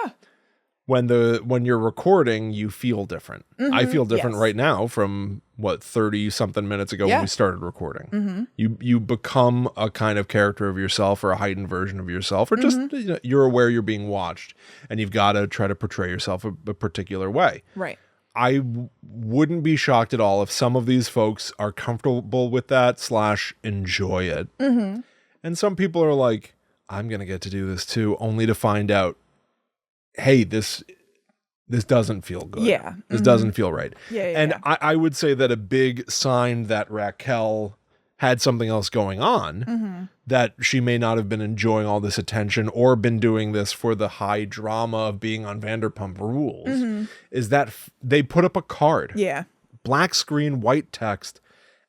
Speaker 2: When you're recording, you feel different. I feel different right now from 30 something minutes ago when we started recording. You become a kind of character of yourself or a heightened version of yourself, or just you're aware you're being watched and you've got to try to portray yourself a particular way.
Speaker 1: Right.
Speaker 2: I wouldn't be shocked at all if some of these folks are comfortable with that / enjoy it. And some people are like, I'm going to get to do this too, only to find out, hey, this doesn't feel good.
Speaker 1: Yeah.
Speaker 2: This doesn't feel right.
Speaker 1: Yeah.
Speaker 2: I would say that a big sign that Raquel had something else going on, that she may not have been enjoying all this attention or been doing this for the high drama of being on Vanderpump Rules, is that they put up a card.
Speaker 1: Yeah.
Speaker 2: Black screen, white text,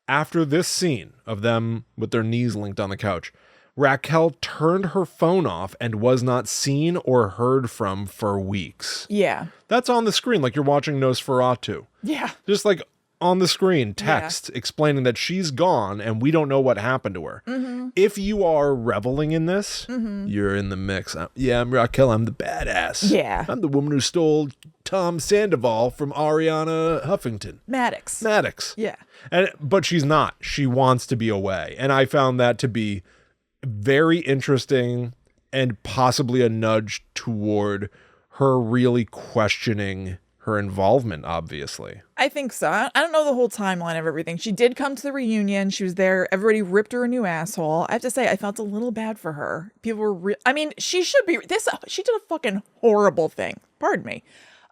Speaker 2: after this scene of them with their knees linked on the couch. Raquel turned her phone off and was not seen or heard from for weeks.
Speaker 1: Yeah.
Speaker 2: That's on the screen, like you're watching Nosferatu.
Speaker 1: Yeah.
Speaker 2: Just like on the screen, text explaining that she's gone and we don't know what happened to her.
Speaker 1: Mm-hmm.
Speaker 2: If you are reveling in this, you're in the mix. I'm Raquel. I'm the badass.
Speaker 1: Yeah.
Speaker 2: I'm the woman who stole Tom Sandoval from Ariana Huffington.
Speaker 1: Maddox. Yeah.
Speaker 2: But she's not. She wants to be away. And I found that to be very interesting and possibly a nudge toward her really questioning her involvement, obviously.
Speaker 1: I think so. I don't know the whole timeline of everything. She did come to the reunion. She was there. Everybody ripped her a new asshole. I have to say, I felt a little bad for her. People were, I mean, she should be, she did a fucking horrible thing. Pardon me.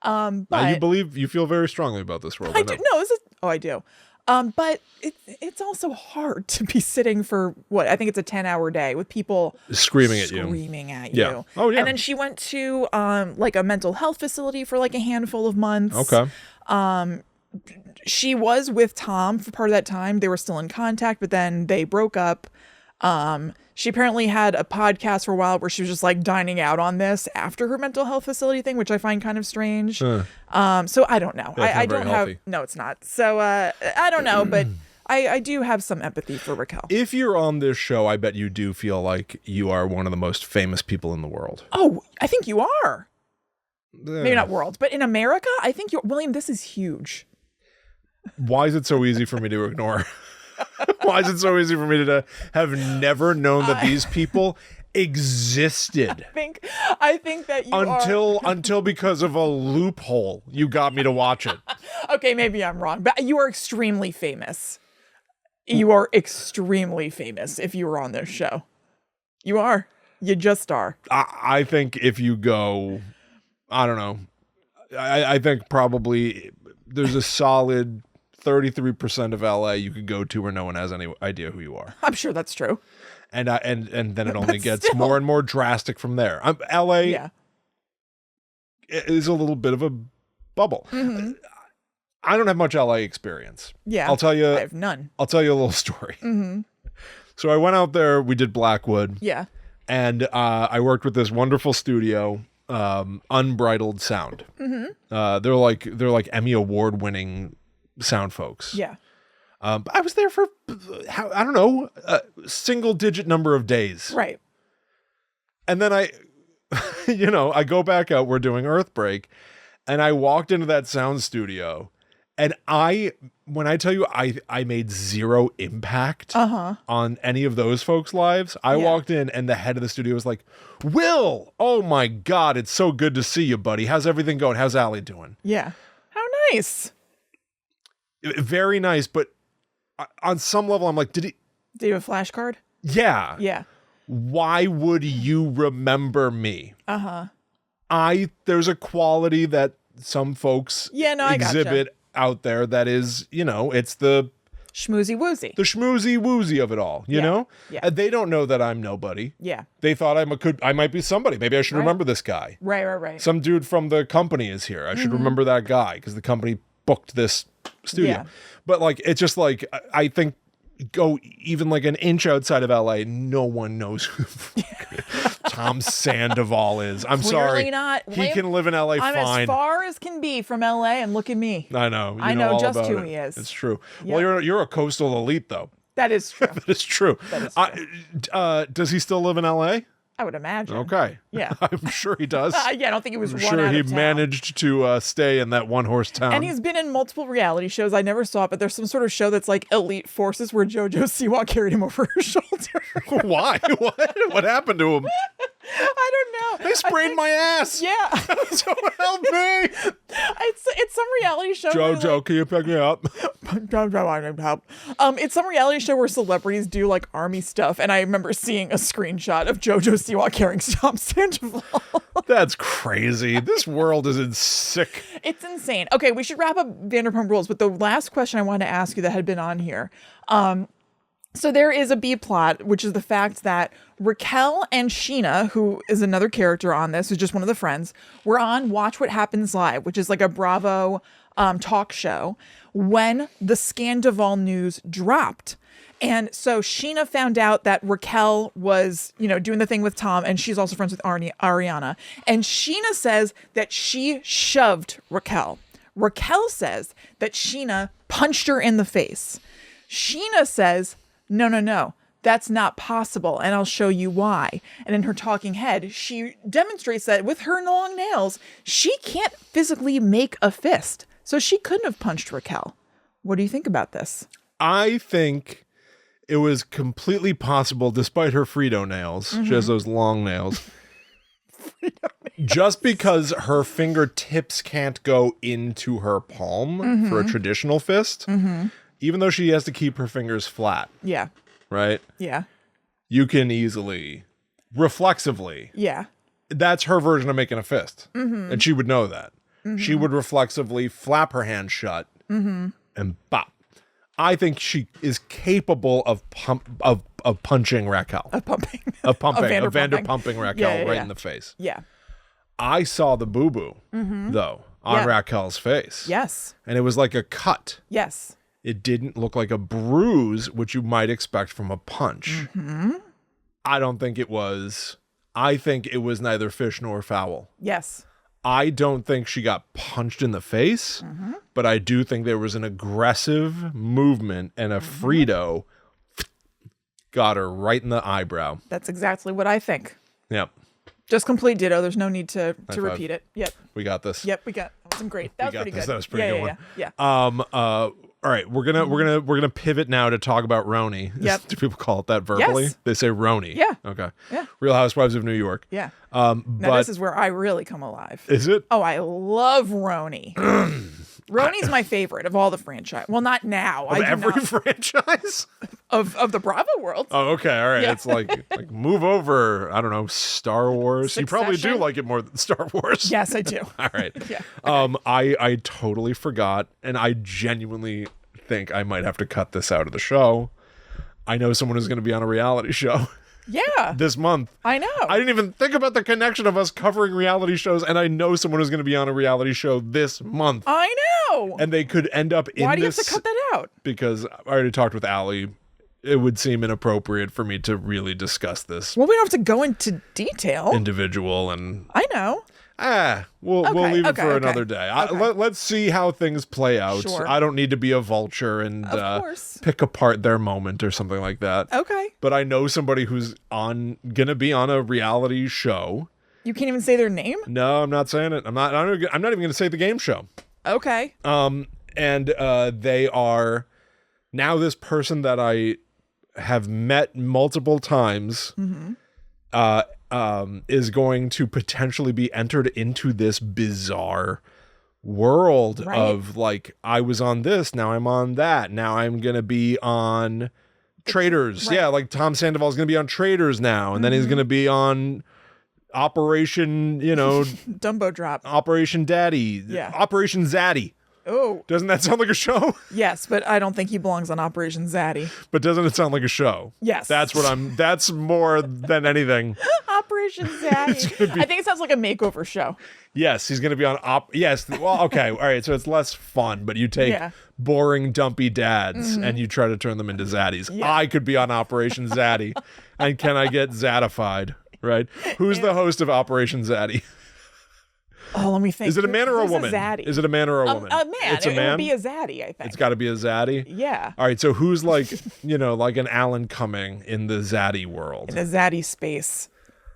Speaker 1: But
Speaker 2: you feel very strongly about this world.
Speaker 1: I do. No, I do. But it's also hard to be sitting for what I think it's a 10-hour day with people
Speaker 2: screaming at you.
Speaker 1: Yeah.
Speaker 2: Oh yeah.
Speaker 1: And then she went to like a mental health facility for like a handful of months.
Speaker 2: Okay.
Speaker 1: She was with Tom for part of that time. They were still in contact, but then they broke up. She apparently had a podcast for a while where she was just like dining out on this after her mental health facility thing, which I find kind of strange. So I don't know.
Speaker 2: Yeah,
Speaker 1: I don't have, no, it's not. So, I don't know, but I do have some empathy for Raquel.
Speaker 2: If you're on this show, I bet you do feel like you are one of the most famous people in the world.
Speaker 1: Oh, I think you are. Maybe not world, but in America, I think William, this is huge.
Speaker 2: Why is it so easy for me to ignore? Why is it so easy for me to have never known that these people existed?
Speaker 1: I think that you
Speaker 2: until because of a loophole you got me to watch it.
Speaker 1: Okay, maybe I'm wrong, but you are extremely famous. You are extremely famous if you were on this show. You are. You just are.
Speaker 2: I think if you go, I don't know. I think probably there's a solid 33% of LA you could go to where no one has any idea who you are.
Speaker 1: I'm sure that's true.
Speaker 2: And then it only gets more and more drastic from there. LA is a little bit of a bubble.
Speaker 1: Mm-hmm.
Speaker 2: I don't have much LA experience.
Speaker 1: Yeah.
Speaker 2: I'll tell you.
Speaker 1: I have none.
Speaker 2: I'll tell you a little story.
Speaker 1: Mm-hmm.
Speaker 2: So I went out there, we did Blackwood.
Speaker 1: Yeah.
Speaker 2: And I worked with this wonderful studio, Unbridled Sound.
Speaker 1: Mm-hmm.
Speaker 2: They're like Emmy Award winning sound folks.
Speaker 1: Yeah.
Speaker 2: But I was there for, I don't know, a single digit number of days.
Speaker 1: Right.
Speaker 2: And then I go back out, we're doing Earthbreak, and I walked into that sound studio, and when I tell you I made zero impact on any of those folks' lives, I walked in and the head of the studio was like, Will, oh my God, it's so good to see you, buddy. How's everything going? How's Allie doing?
Speaker 1: Yeah. How nice.
Speaker 2: Very nice, but on some level, I'm like, did
Speaker 1: you have a flashcard?
Speaker 2: Yeah.
Speaker 1: Yeah.
Speaker 2: Why would you remember me? There's a quality that some folks exhibit out there that is, it's the
Speaker 1: schmoozy woozy.
Speaker 2: The schmoozy woozy of it all, you know?
Speaker 1: Yeah.
Speaker 2: They don't know that I'm nobody.
Speaker 1: Yeah.
Speaker 2: They thought I might be somebody. Maybe I should remember this guy.
Speaker 1: Right.
Speaker 2: Some dude from the company is here. I should remember that guy because the company booked this studio.
Speaker 1: Yeah.
Speaker 2: But like, it's just like, I think go even like an inch outside of LA, no one knows who Tom Sandoval is. I'm
Speaker 1: Clearly
Speaker 2: sorry.
Speaker 1: Not.
Speaker 2: He can live in LA
Speaker 1: I'm
Speaker 2: fine.
Speaker 1: as far as can be from LA, and look at me.
Speaker 2: I know.
Speaker 1: I know
Speaker 2: all
Speaker 1: just
Speaker 2: about
Speaker 1: who
Speaker 2: it.
Speaker 1: he is.
Speaker 2: It's true.
Speaker 1: Yep.
Speaker 2: Well, you're a coastal elite, though.
Speaker 1: That is true.
Speaker 2: That is true. Does he still live in LA?
Speaker 1: I would imagine.
Speaker 2: Okay.
Speaker 1: Yeah.
Speaker 2: I'm sure he does.
Speaker 1: I don't think he was
Speaker 2: I'm
Speaker 1: run
Speaker 2: sure
Speaker 1: out
Speaker 2: he
Speaker 1: of town.
Speaker 2: managed to stay in that one-horse town.
Speaker 1: And he's been in multiple reality shows. I never saw it, but there's some sort of show that's like Elite Forces where JoJo Siwa carried him over her shoulder.
Speaker 2: Why? What happened to him?
Speaker 1: I don't know.
Speaker 2: They sprained my ass.
Speaker 1: Yeah.
Speaker 2: So help me.
Speaker 1: It's some reality show.
Speaker 2: JoJo, can you pick me up?
Speaker 1: JoJo, I need help. It's some reality show where celebrities do like army stuff, and I remember seeing a screenshot of JoJo Siwa carrying Tom Sandoval.
Speaker 2: That's crazy. This world is sick.
Speaker 1: It's insane. Okay, we should wrap up Vanderpump Rules, but the last question I wanted to ask you that had been on here. So there is a B plot, which is the fact that Raquel and Sheena, who is another character on this, who's just one of the friends, were on Watch What Happens Live, which is like a Bravo talk show when the Scandival news dropped. And so Sheena found out that Raquel was, doing the thing with Tom, and she's also friends with Ariana. And Sheena says that she shoved Raquel. Raquel says that Sheena punched her in the face. Sheena says, no, that's not possible, and I'll show you why. And in her talking head, she demonstrates that with her long nails, she can't physically make a fist. So she couldn't have punched Raquel. What do you think about this?
Speaker 2: I think it was completely possible, despite her Frito nails. She has those long nails. Just because her fingertips can't go into her palm for a traditional fist, even though she has to keep her fingers flat.
Speaker 1: Yeah.
Speaker 2: Right?
Speaker 1: Yeah.
Speaker 2: You can easily, reflexively.
Speaker 1: Yeah.
Speaker 2: That's her version of making a fist. And she would know that. She would reflexively flap her hand shut and bop. I think she is capable of punching Raquel.
Speaker 1: Of
Speaker 2: Vanderpumping Raquel right in the face.
Speaker 1: Yeah.
Speaker 2: I saw the boo-boo, though, on Raquel's face.
Speaker 1: Yes.
Speaker 2: And it was like a cut.
Speaker 1: Yes.
Speaker 2: It didn't look like a bruise, which you might expect from a punch. I don't think it was. I think it was neither fish nor fowl.
Speaker 1: Yes.
Speaker 2: I don't think she got punched in the face, but I do think there was an aggressive movement and a Frito got her right in the eyebrow.
Speaker 1: That's exactly what I think.
Speaker 2: Yep.
Speaker 1: Just complete ditto. There's no need to repeat it. Yep.
Speaker 2: We got this.
Speaker 1: Yep, we got. That was great. That was pretty good.
Speaker 2: That was a pretty good one.
Speaker 1: Yeah.
Speaker 2: All right, we're gonna pivot now to talk about Roni.
Speaker 1: Yep.
Speaker 2: Do people call it that verbally?
Speaker 1: Yes.
Speaker 2: They say Roni.
Speaker 1: Yeah.
Speaker 2: Okay.
Speaker 1: Yeah.
Speaker 2: Real Housewives of New York.
Speaker 1: Yeah.
Speaker 2: But
Speaker 1: Now this is where I really come alive.
Speaker 2: Is it?
Speaker 1: Oh, I love Roni. Roni's my favorite of all the franchise. Well, not now.
Speaker 2: Of every franchise?
Speaker 1: Of the Bravo world.
Speaker 2: Oh, okay. All right.
Speaker 1: Yeah.
Speaker 2: It's like move over. I don't know. Star Wars.
Speaker 1: Succession?
Speaker 2: You probably do like it more than Star Wars.
Speaker 1: Yes, I do.
Speaker 2: All right.
Speaker 1: Yeah.
Speaker 2: I totally forgot, and I genuinely think I might have to cut this out of the show. I know someone who's going to be on a reality show.
Speaker 1: Yeah.
Speaker 2: This month.
Speaker 1: I know.
Speaker 2: I didn't even think about the connection of us covering reality shows, and I know someone who's going to be on a reality show this month.
Speaker 1: I know.
Speaker 2: And they could end up in this.
Speaker 1: Why do you have to cut that out?
Speaker 2: Because I already talked with Allie. It would seem inappropriate for me to really discuss this.
Speaker 1: Well, we don't have to go into detail.
Speaker 2: Individual and...
Speaker 1: I know.
Speaker 2: We'll leave it for another day. Let's see how things play out.
Speaker 1: Sure.
Speaker 2: I don't need to be a vulture and pick apart their moment or something like that.
Speaker 1: Okay.
Speaker 2: But I know somebody who's gonna be on a reality show.
Speaker 1: You can't even say their name?
Speaker 2: No, I'm not saying it. I'm not even gonna say the game show.
Speaker 1: Okay.
Speaker 2: And they are now this person that I have met multiple times. Is going to potentially be entered into this bizarre world of like, I was on this, now I'm on that, now I'm gonna be on Traders. Yeah, like Tom Sandoval is gonna be on Traders now, and then he's gonna be on Operation,
Speaker 1: Dumbo Drop.
Speaker 2: Operation Daddy.
Speaker 1: Yeah.
Speaker 2: Operation Zaddy.
Speaker 1: Oh.
Speaker 2: Doesn't that sound like a show?
Speaker 1: Yes, but I don't think he belongs on Operation Zaddy.
Speaker 2: But doesn't it sound like a show?
Speaker 1: Yes.
Speaker 2: That's more than anything.
Speaker 1: Operation Zaddy. I think it sounds like a makeover show.
Speaker 2: Yes, he's going to be on Yes, well, okay, all right, so it's less fun, but you take boring, dumpy dads and you try to turn them into zaddies. Yeah. I could be on Operation Zaddy, and can I get zaddified, right? Who's the host of Operation Zaddy?
Speaker 1: Oh, let me think.
Speaker 2: Is it a man or a woman? Is it a man or a woman?
Speaker 1: A man.
Speaker 2: It's a man?
Speaker 1: It would be a zaddy, I think.
Speaker 2: It's got to be a zaddy?
Speaker 1: Yeah.
Speaker 2: All right, so who's like, like an Alan Cumming in the zaddy world?
Speaker 1: In the zaddy space.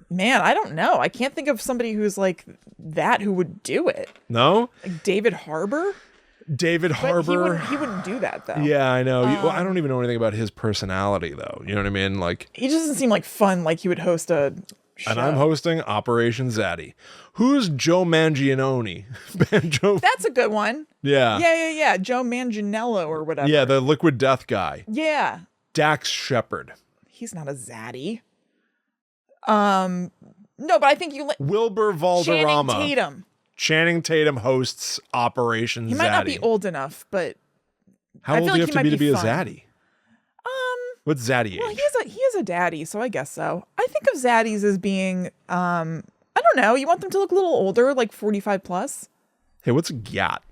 Speaker 1: Man, I don't know. I can't think of somebody who's like that who would do it.
Speaker 2: No?
Speaker 1: Like David Harbour?
Speaker 2: David Harbour.
Speaker 1: He wouldn't do that, though.
Speaker 2: Yeah, I know. Well, I don't even know anything about his personality, though. You know what I mean? Like,
Speaker 1: he just doesn't seem like fun, like he would host a show.
Speaker 2: And I'm hosting Operation Zaddy. Who's Joe Mangione?
Speaker 1: That's a good one.
Speaker 2: Yeah.
Speaker 1: Yeah. Joe Manganiello or whatever.
Speaker 2: Yeah, the Liquid Death guy.
Speaker 1: Yeah.
Speaker 2: Dax Shepard.
Speaker 1: He's not a zaddy. No, but I think
Speaker 2: Wilbur Valderrama. Channing Tatum hosts Operation Zaddy.
Speaker 1: He might not be old enough, but
Speaker 2: how old do you have to be a zaddy? What's zaddy age?
Speaker 1: Well, he is a daddy, so I guess so. I think of zaddies as being I don't know, you want them to look a little older, like 45 plus.
Speaker 2: Hey, what's a gyat?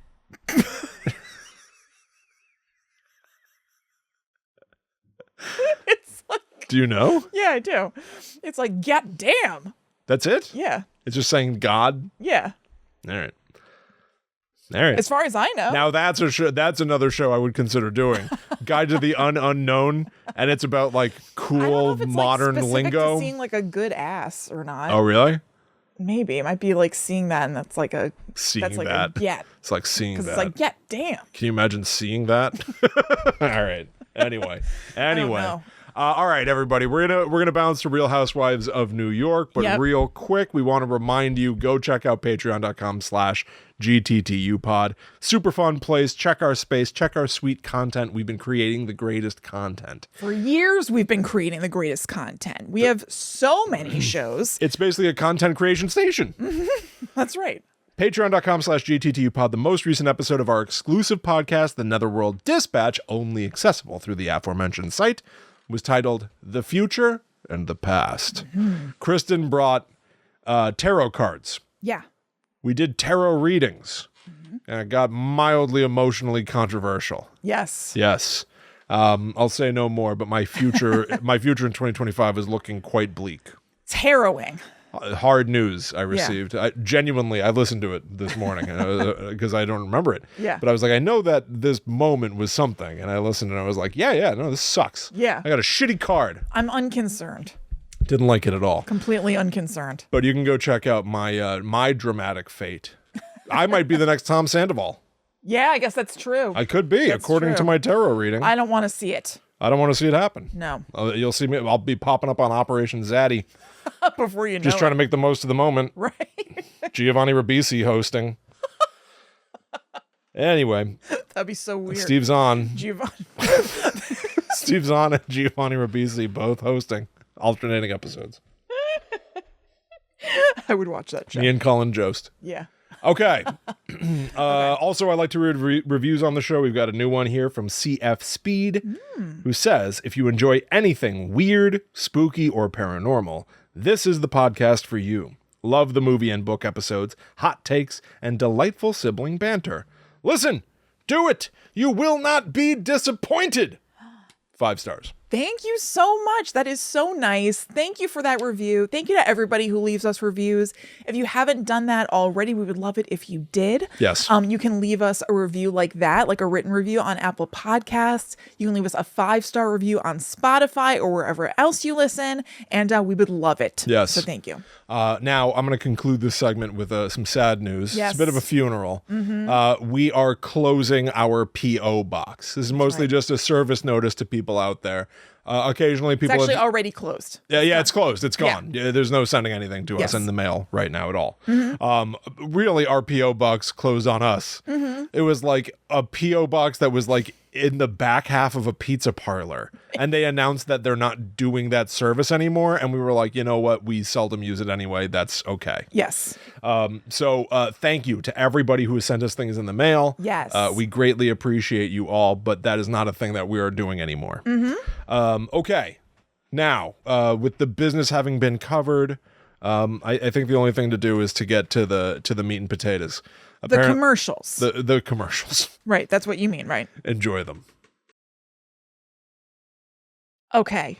Speaker 1: It's like,
Speaker 2: Do you know?
Speaker 1: yeah, I do. It's like, get damn.
Speaker 2: That's it?
Speaker 1: Yeah.
Speaker 2: It's just saying God?
Speaker 1: Yeah.
Speaker 2: All right. All right.
Speaker 1: As far as I know.
Speaker 2: Now that's a show. That's another show I would consider doing. Guide to the Unknown, and it's about like
Speaker 1: I don't know
Speaker 2: cool
Speaker 1: if it's
Speaker 2: modern
Speaker 1: like specific
Speaker 2: lingo.
Speaker 1: to seeing like a good ass or not.
Speaker 2: Oh, really?
Speaker 1: Maybe it might be like seeing that, and that's like a
Speaker 2: Seeing
Speaker 1: that's like
Speaker 2: that.
Speaker 1: a get,
Speaker 2: It's like seeing
Speaker 1: because
Speaker 2: that.
Speaker 1: it's like get damn.
Speaker 2: Can you imagine seeing that? All right. Anyway.
Speaker 1: know.
Speaker 2: All right, everybody. We're gonna bounce to Real Housewives of New York, but
Speaker 1: Yep.
Speaker 2: real quick, we want to remind you: go check out patreon.com/GTTUpod. Super fun place. Check our space. Check our sweet content. We've been creating the greatest content.
Speaker 1: For years, we've been creating the greatest content. We have so many shows.
Speaker 2: It's basically a content creation station.
Speaker 1: That's right.
Speaker 2: Patreon.com/GTTUpod, the most recent episode of our exclusive podcast, The Netherworld Dispatch, only accessible through the aforementioned site, was titled The Future and the Past. Kristen brought tarot cards.
Speaker 1: Yeah.
Speaker 2: We did tarot readings, and it got mildly emotionally controversial.
Speaker 1: Yes.
Speaker 2: Yes. I'll say no more, but my future in 2025 is looking quite bleak.
Speaker 1: It's harrowing.
Speaker 2: Hard news I received. I listened to it this morning because I don't remember it.
Speaker 1: Yeah.
Speaker 2: But I was like, I know that this moment was something. And I listened and I was like, yeah, no, this sucks.
Speaker 1: Yeah.
Speaker 2: I got a shitty card.
Speaker 1: I'm unconcerned.
Speaker 2: Didn't like it at all.
Speaker 1: Completely unconcerned.
Speaker 2: But you can go check out my dramatic fate. I might be the next Tom Sandoval.
Speaker 1: Yeah, I guess that's true.
Speaker 2: I could be,
Speaker 1: That's
Speaker 2: according
Speaker 1: true.
Speaker 2: to my tarot reading.
Speaker 1: I don't want to see it.
Speaker 2: I don't want to see it happen.
Speaker 1: No.
Speaker 2: You'll see me. I'll be popping up on Operation Zaddy.
Speaker 1: Before you know
Speaker 2: Just trying to make the most of the moment.
Speaker 1: Right.
Speaker 2: Giovanni Ribisi hosting. Anyway,
Speaker 1: That'd be so weird.
Speaker 2: Steve's on.
Speaker 1: Giovanni.
Speaker 2: Steve's on and Giovanni Ribisi both hosting alternating episodes.
Speaker 1: I would watch that show.
Speaker 2: Me and Colin Jost.
Speaker 1: Yeah.
Speaker 2: Okay. Also, I like to read reviews on the show. We've got a new one here from CF Speed, who says, if you enjoy anything weird, spooky, or paranormal, this is the podcast for you. Love the movie and book episodes, hot takes, and delightful sibling banter. Listen, do it. You will not be disappointed. 5 stars.
Speaker 1: Thank you so much. That is so nice. Thank you for that review. Thank you to everybody who leaves us reviews. If you haven't done that already, we would love it if you did.
Speaker 2: Yes.
Speaker 1: You can leave us a review like that, like a written review on Apple Podcasts. You can leave us a 5-star review on Spotify or wherever else you listen, and we would love it.
Speaker 2: Yes.
Speaker 1: So thank you.
Speaker 2: Now, I'm going to conclude this segment with some sad news.
Speaker 1: Yes.
Speaker 2: It's a bit of a funeral. We are closing our P.O. box. This is mostly just a service notice to people out there. Occasionally,
Speaker 1: It's
Speaker 2: people
Speaker 1: actually
Speaker 2: have,
Speaker 1: already closed.
Speaker 2: yeah, it's closed. It's gone. Yeah, there's no sending anything to us in the mail right now at all. Really, our P.O. box closed on us. It was like a P.O. box that was like in the back half of a pizza parlor, and they announced that they're not doing that service anymore, and we were like, you know what, we seldom use it anyway, that's okay.
Speaker 1: Yes.
Speaker 2: So thank you to everybody who has sent us things in the mail.
Speaker 1: Yes.
Speaker 2: We greatly appreciate you all, but that is not a thing that we are doing anymore. Okay, now with the business having been covered, I think the only thing to do is to get to the meat and potatoes.
Speaker 1: The commercials.
Speaker 2: The commercials.
Speaker 1: Right. That's what you mean, right?
Speaker 2: Enjoy them.
Speaker 1: Okay.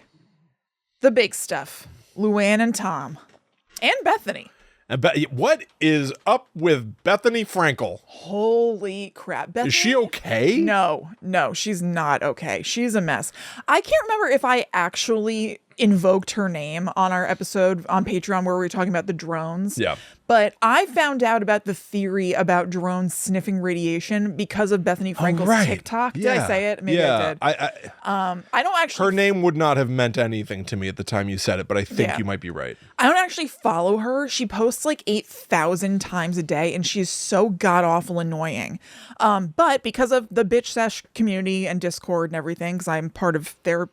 Speaker 1: The big stuff. Luann and Tom. And Bethany.
Speaker 2: And what is up with Bethany Frankel?
Speaker 1: Holy crap. Bethany?
Speaker 2: Is she okay?
Speaker 1: No, she's not okay. She's a mess. I can't remember if I actually invoked her name on our episode on Patreon where we were talking about the drones.
Speaker 2: Yeah.
Speaker 1: But I found out about the theory about drones sniffing radiation because of Bethany Frankel's TikTok. Did I say it? Maybe I did. I don't actually.
Speaker 2: Her name would not have meant anything to me at the time you said it, but I think you might be right.
Speaker 1: I don't actually follow her. She posts like 8,000 times a day, and she's so god awful annoying. But because of the bitch sesh community and Discord and everything, because I'm part of their.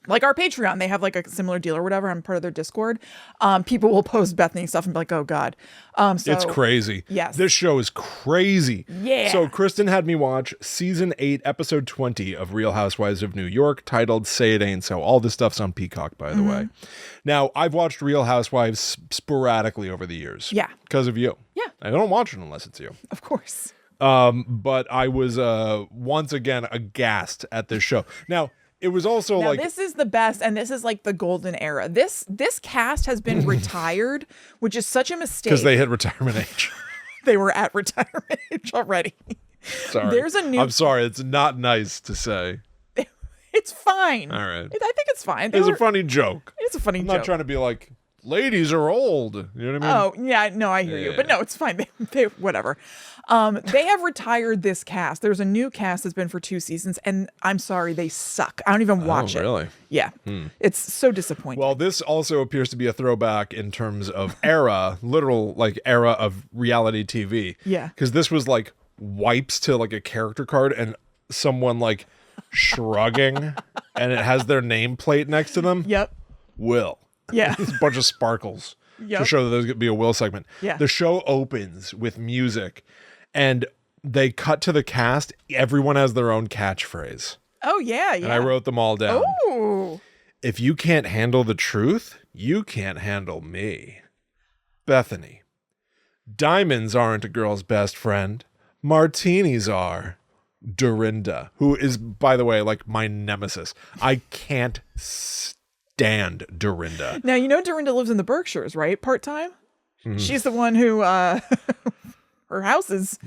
Speaker 1: Like our Patreon, they have like a similar deal or whatever. I'm part of their Discord. People will post Bethany stuff and be like, oh God. So
Speaker 2: it's crazy.
Speaker 1: Yes.
Speaker 2: This show is crazy.
Speaker 1: Yeah.
Speaker 2: So Kristen had me watch season 8, episode 20 of Real Housewives of New York, titled Say It Ain't So. All this stuff's on Peacock, by the way. Now, I've watched Real Housewives sporadically over the years.
Speaker 1: Yeah.
Speaker 2: Because of you.
Speaker 1: Yeah.
Speaker 2: I don't watch it unless it's you.
Speaker 1: Of course.
Speaker 2: But I was once again aghast at this show. Now, it was also
Speaker 1: Now,
Speaker 2: like
Speaker 1: this is the best, and this is like the golden era. This cast has been retired, which is such a mistake.
Speaker 2: because they hit retirement age.
Speaker 1: They were at retirement age already.
Speaker 2: Sorry.
Speaker 1: There's a new.
Speaker 2: I'm sorry. It's not nice to say.
Speaker 1: It's fine.
Speaker 2: All right.
Speaker 1: I think it's fine.
Speaker 2: It's a funny joke.
Speaker 1: It's a funny
Speaker 2: I'm
Speaker 1: joke.
Speaker 2: not trying to be like, ladies are old. You know what I mean?
Speaker 1: Oh, yeah, no, I hear you. But no, it's fine. They whatever. They have retired this cast. There's a new cast that's been for 2 seasons, and I'm sorry, they suck. I don't even watch it.
Speaker 2: Really?
Speaker 1: Yeah. It's so disappointing.
Speaker 2: Well, this also appears to be a throwback in terms of era, literal like era of reality TV.
Speaker 1: Yeah.
Speaker 2: Because this was like wipes to like a character card and someone like shrugging and it has their nameplate next to them.
Speaker 1: Yep.
Speaker 2: Will.
Speaker 1: Yeah.
Speaker 2: It's a bunch of sparkles
Speaker 1: Yep.
Speaker 2: to show that there's going to be a Will segment.
Speaker 1: Yeah.
Speaker 2: The show opens with music and they cut to the cast. Everyone has their own catchphrase.
Speaker 1: Oh, yeah, yeah.
Speaker 2: And I wrote them all down.
Speaker 1: Ooh.
Speaker 2: If you can't handle the truth, you can't handle me. Bethany. Diamonds aren't a girl's best friend. Martinis are. Dorinda, who is, by the way, like my nemesis. I can't stand Dorinda.
Speaker 1: Now, you know Dorinda lives in the Berkshires, right? Part-time? She's the one who, her house is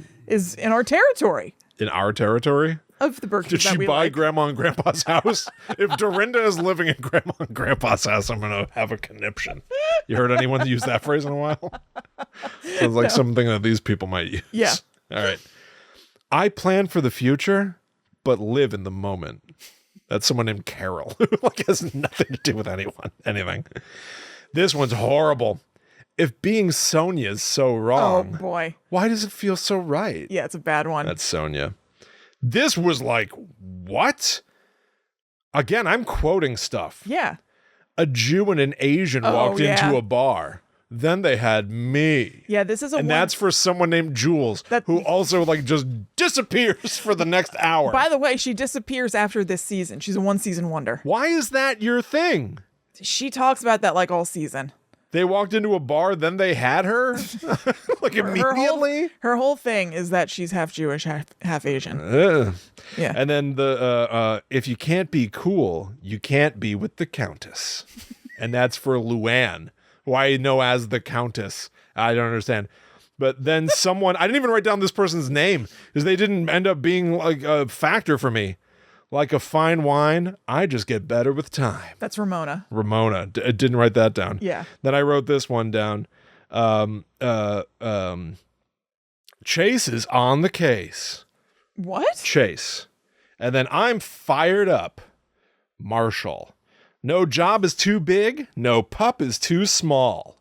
Speaker 1: in our territory
Speaker 2: In our territory?
Speaker 1: of the Berkshires.
Speaker 2: Did
Speaker 1: that
Speaker 2: she
Speaker 1: we
Speaker 2: buy
Speaker 1: like.
Speaker 2: Grandma and Grandpa's house? If Dorinda is living in Grandma and Grandpa's house, I'm going to have a conniption. You heard anyone use that phrase in a while? Sounds like something that these people might use.
Speaker 1: Yeah.
Speaker 2: All right. I plan for the future, but live in the moment. That's someone named Carol, who like has nothing to do with anything. This one's horrible. If being Sonia is so
Speaker 1: Oh,
Speaker 2: wrong,
Speaker 1: boy.
Speaker 2: why does it feel so right?
Speaker 1: Yeah, it's a bad one.
Speaker 2: That's Sonia. This was like, what? Again, I'm quoting stuff.
Speaker 1: Yeah.
Speaker 2: A Jew and an Asian walked into a bar. Then they had me.
Speaker 1: Yeah, this is a
Speaker 2: And
Speaker 1: one.
Speaker 2: that's for someone named Jules, who also like just disappears for the next hour.
Speaker 1: By the way, she disappears after this season. She's a 1-season wonder.
Speaker 2: Why is that your thing?
Speaker 1: She talks about that like all season.
Speaker 2: They walked into a bar, then they had her? Like immediately?
Speaker 1: Her whole thing is that she's half Jewish, half Asian.
Speaker 2: Ugh.
Speaker 1: Yeah.
Speaker 2: And then the if you can't be cool, you can't be with the Countess. And that's for Luann, who I know as the Countess. I don't understand. But then someone, I didn't even write down this person's name because they didn't end up being like a factor for me. Like a fine wine, I just get better with time.
Speaker 1: That's Ramona.
Speaker 2: Ramona. Didn't write that down.
Speaker 1: Yeah.
Speaker 2: Then I wrote this one down. Chase is on the case.
Speaker 1: What?
Speaker 2: Chase. And then I'm fired up. Marshall. No job is too big. No pup is too small.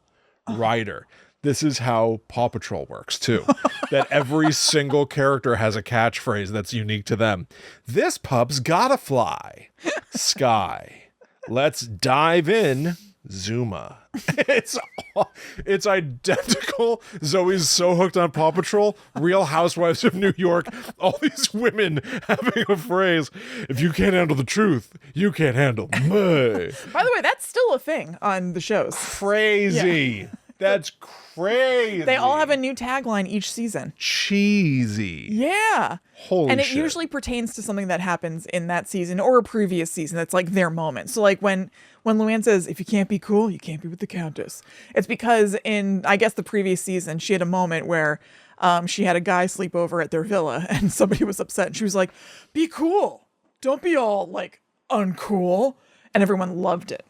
Speaker 2: Ryder. This is how Paw Patrol works, too. That every single character has a catchphrase that's unique to them. This pup's gotta fly. Sky. Let's dive in. Zuma. It's identical. Zoe's so hooked on Paw Patrol. Real Housewives of New York. All these women having a phrase. If you can't handle the truth, you can't handle me.
Speaker 1: By the way, that's still a thing on the shows.
Speaker 2: Crazy.
Speaker 1: Yeah.
Speaker 2: That's crazy.
Speaker 1: They all have a new tagline each season.
Speaker 2: Cheesy.
Speaker 1: Yeah.
Speaker 2: Holy
Speaker 1: and it
Speaker 2: shit.
Speaker 1: usually pertains to something that happens in that season or a previous season. That's like their moment. So like when Luann says, if you can't be cool, you can't be with the Countess. It's because in, I guess, the previous season, she had a moment where she had a guy sleep over at their villa and somebody was upset. And she was like, be cool. Don't be all like uncool. And everyone loved it,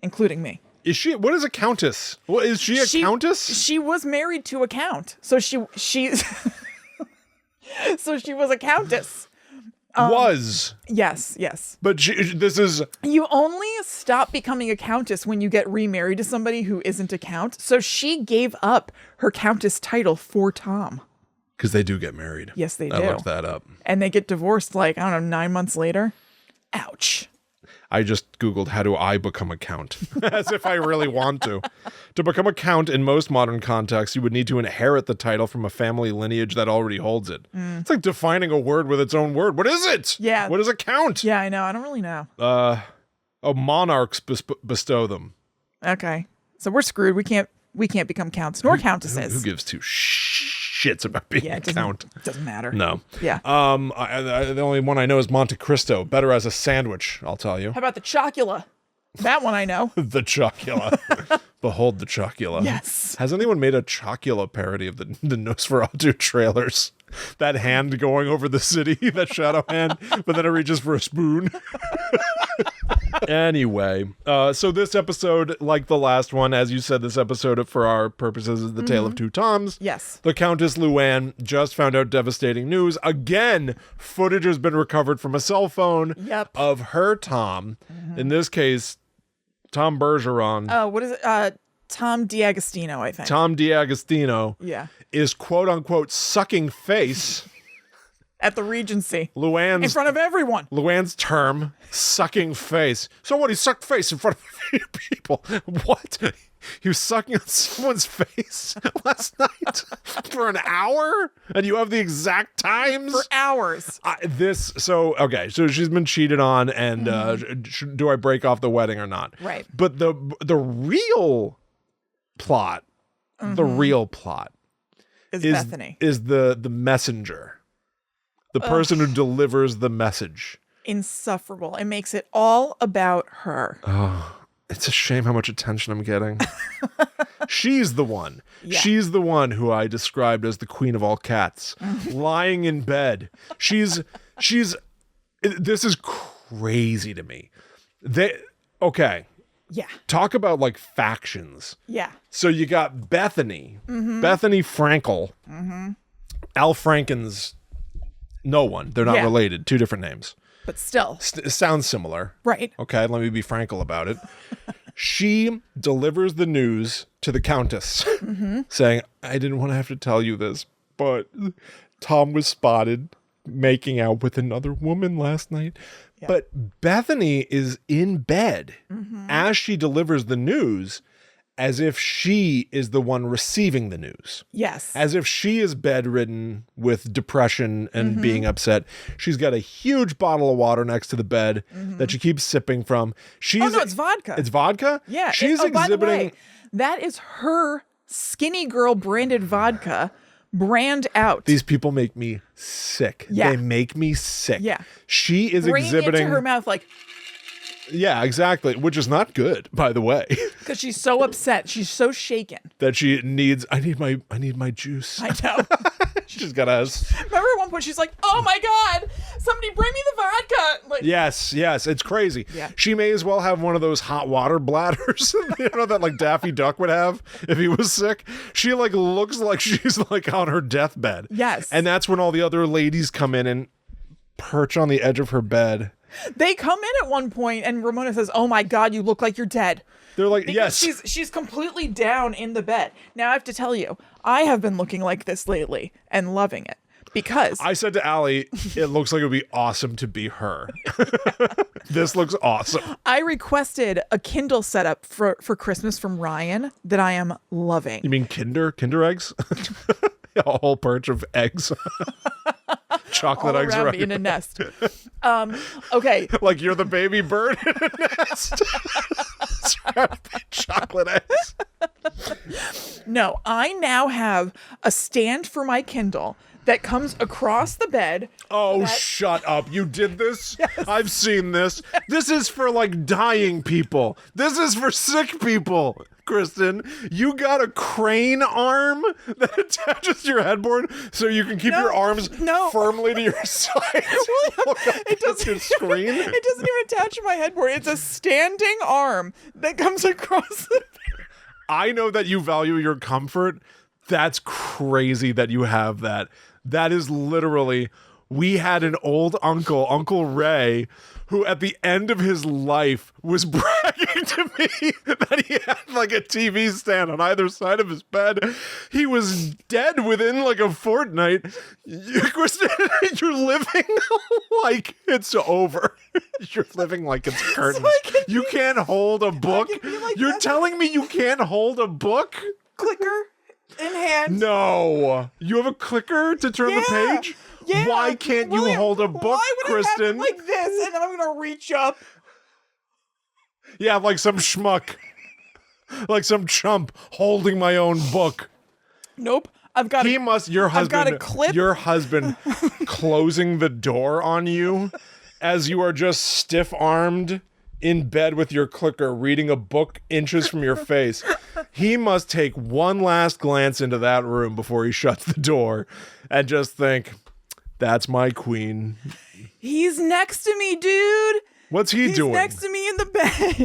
Speaker 1: including me.
Speaker 2: Is she? What is a countess? What is she? A countess?
Speaker 1: She was married to a count, so she so she was a countess.
Speaker 2: Was.
Speaker 1: Yes.
Speaker 2: But this is.
Speaker 1: You only stop becoming a countess when you get remarried to somebody who isn't a count. So she gave up her countess title for Tom.
Speaker 2: Because they do get married.
Speaker 1: Yes, they do.
Speaker 2: I looked that up.
Speaker 1: And they get divorced like, I don't know, 9 months later. Ouch.
Speaker 2: I just Googled, how do I become a count? As if I really want to. To become a count in most modern contexts, you would need to inherit the title from a family lineage that already holds it. It's like defining a word with its own word. What is it?
Speaker 1: Yeah.
Speaker 2: What is a count?
Speaker 1: Yeah, I know. I don't really know.
Speaker 2: Monarchs bestow them.
Speaker 1: Okay. So we're screwed. We can't become counts nor countesses.
Speaker 2: Who gives two shits? shits about being a count.
Speaker 1: Doesn't matter.
Speaker 2: No.
Speaker 1: Yeah.
Speaker 2: The only one I know is Monte Cristo. Better as a sandwich, I'll tell you.
Speaker 1: How about the chocula? That one I know.
Speaker 2: The chocula. Behold the chocula.
Speaker 1: Yes.
Speaker 2: Has anyone made a chocula parody of the Nosferatu trailers? That hand going over the city, that shadow hand, but then it reaches for a spoon. Anyway, so this episode, like the last one, as you said, this episode for our purposes is the Tale of Two Toms.
Speaker 1: Yes.
Speaker 2: The Countess Luann just found out devastating news. Again, footage has been recovered from a cell phone of her Tom. In this case, Tom Bergeron.
Speaker 1: What is it? Tom D'Agostino, I think.
Speaker 2: Tom D'Agostino.
Speaker 1: Yeah.
Speaker 2: Is quote unquote sucking face
Speaker 1: at the Regency.
Speaker 2: Luann's
Speaker 1: in front of everyone.
Speaker 2: Luann's term, sucking face. So what? He sucked face in front of people. What? He was sucking on someone's face last night for an hour, and you have the exact times
Speaker 1: for hours.
Speaker 2: So she's been cheated on, and do I break off the wedding or not?
Speaker 1: Right.
Speaker 2: But the real plot, is Bethany. Is the messenger, the person who delivers the message.
Speaker 1: Insufferable. It makes it all about her.
Speaker 2: Oh. It's a shame how much attention I'm getting. She's the one. Yeah. She's the one who I described as the queen of all cats, lying in bed. This is crazy to me.
Speaker 1: Yeah.
Speaker 2: Talk about like factions.
Speaker 1: Yeah.
Speaker 2: So you got Bethany, Bethany Frankel, Al Franken's no one. They're not related. Two different names.
Speaker 1: But still.
Speaker 2: It sounds similar.
Speaker 1: Right.
Speaker 2: Okay, let me be Frankel about it. She delivers the news to the Countess, saying, I didn't want to have to tell you this, but Tom was spotted making out with another woman last night. Yeah. But Bethany is in bed as she delivers the news, as if she is the one receiving the news.
Speaker 1: Yes.
Speaker 2: As if she is bedridden with depression and being upset. She's got a huge bottle of water next to the bed that she keeps sipping from.
Speaker 1: It's vodka.
Speaker 2: It's vodka?
Speaker 1: Yeah.
Speaker 2: She's exhibiting... By the way,
Speaker 1: that is her Skinny Girl branded vodka. Brand out.
Speaker 2: These people make me sick.
Speaker 1: Yeah.
Speaker 2: They make me sick.
Speaker 1: Yeah.
Speaker 2: She is exhibiting...
Speaker 1: Bring it to her mouth like...
Speaker 2: Yeah, exactly. Which is not good, by the way.
Speaker 1: Because she's so upset. She's so shaken.
Speaker 2: That she needs, I need my juice.
Speaker 1: I know.
Speaker 2: She's got us.
Speaker 1: Remember at one point she's like, oh my God, somebody bring me the vodka. Like,
Speaker 2: yes, it's crazy.
Speaker 1: Yeah.
Speaker 2: She may as well have one of those hot water bladders, that like Daffy Duck would have if he was sick. She like looks like she's like on her deathbed.
Speaker 1: Yes.
Speaker 2: And that's when all the other ladies come in and perch on the edge of her bed.
Speaker 1: They come in at one point and Ramona says, oh my God, you look like you're dead.
Speaker 2: They're like,
Speaker 1: because
Speaker 2: yes.
Speaker 1: She's completely down in the bed. Now I have to tell you, I have been looking like this lately and loving it because
Speaker 2: I said to Allie, it looks like it would be awesome to be her. This looks awesome.
Speaker 1: I requested a Kindle setup for Christmas from Ryan that I am loving.
Speaker 2: You mean Kinder eggs? A whole perch of eggs. Chocolate
Speaker 1: all
Speaker 2: eggs
Speaker 1: around
Speaker 2: around
Speaker 1: me in a nest. Okay.
Speaker 2: Like you're the baby bird in a nest. Chocolate eggs.
Speaker 1: No, I now have a stand for my Kindle that comes across the bed.
Speaker 2: Oh, shut up. You did this?
Speaker 1: Yes.
Speaker 2: I've seen this. This is for like dying people. This is for sick people. Kristen, you got a crane arm that attaches to your headboard so you can keep your arms firmly to your side.
Speaker 1: It doesn't
Speaker 2: screen.
Speaker 1: It doesn't even attach to my headboard. It's a standing arm that comes across the
Speaker 2: I know that you value your comfort. That's crazy that you have that. That is literally, we had an old uncle, Uncle Ray, who at the end of his life was bragging to me that he had like a TV stand on either side of his bed. He was dead within like a fortnight. Kristen, you're living like it's over. You're living like it's curtains. You can't hold a book. You're telling me you can't hold a book?
Speaker 1: Clicker in hand.
Speaker 2: No. You have a clicker to turn the page?
Speaker 1: Yeah.
Speaker 2: Why can't you hold a book,
Speaker 1: why would
Speaker 2: Kristen?
Speaker 1: I have it like this and then I'm going to reach up?
Speaker 2: Yeah, like some schmuck. Like some chump holding my own book.
Speaker 1: Nope.
Speaker 2: He must. Your husband.
Speaker 1: I've got a clip.
Speaker 2: Your husband closing the door on you as you are just stiff-armed in bed with your clicker, reading a book inches from your face. He must take one last glance into that room before he shuts the door and just think, "That's my queen."
Speaker 1: He's next to me, dude.
Speaker 2: What's he
Speaker 1: He's
Speaker 2: doing?
Speaker 1: next to me in the bed.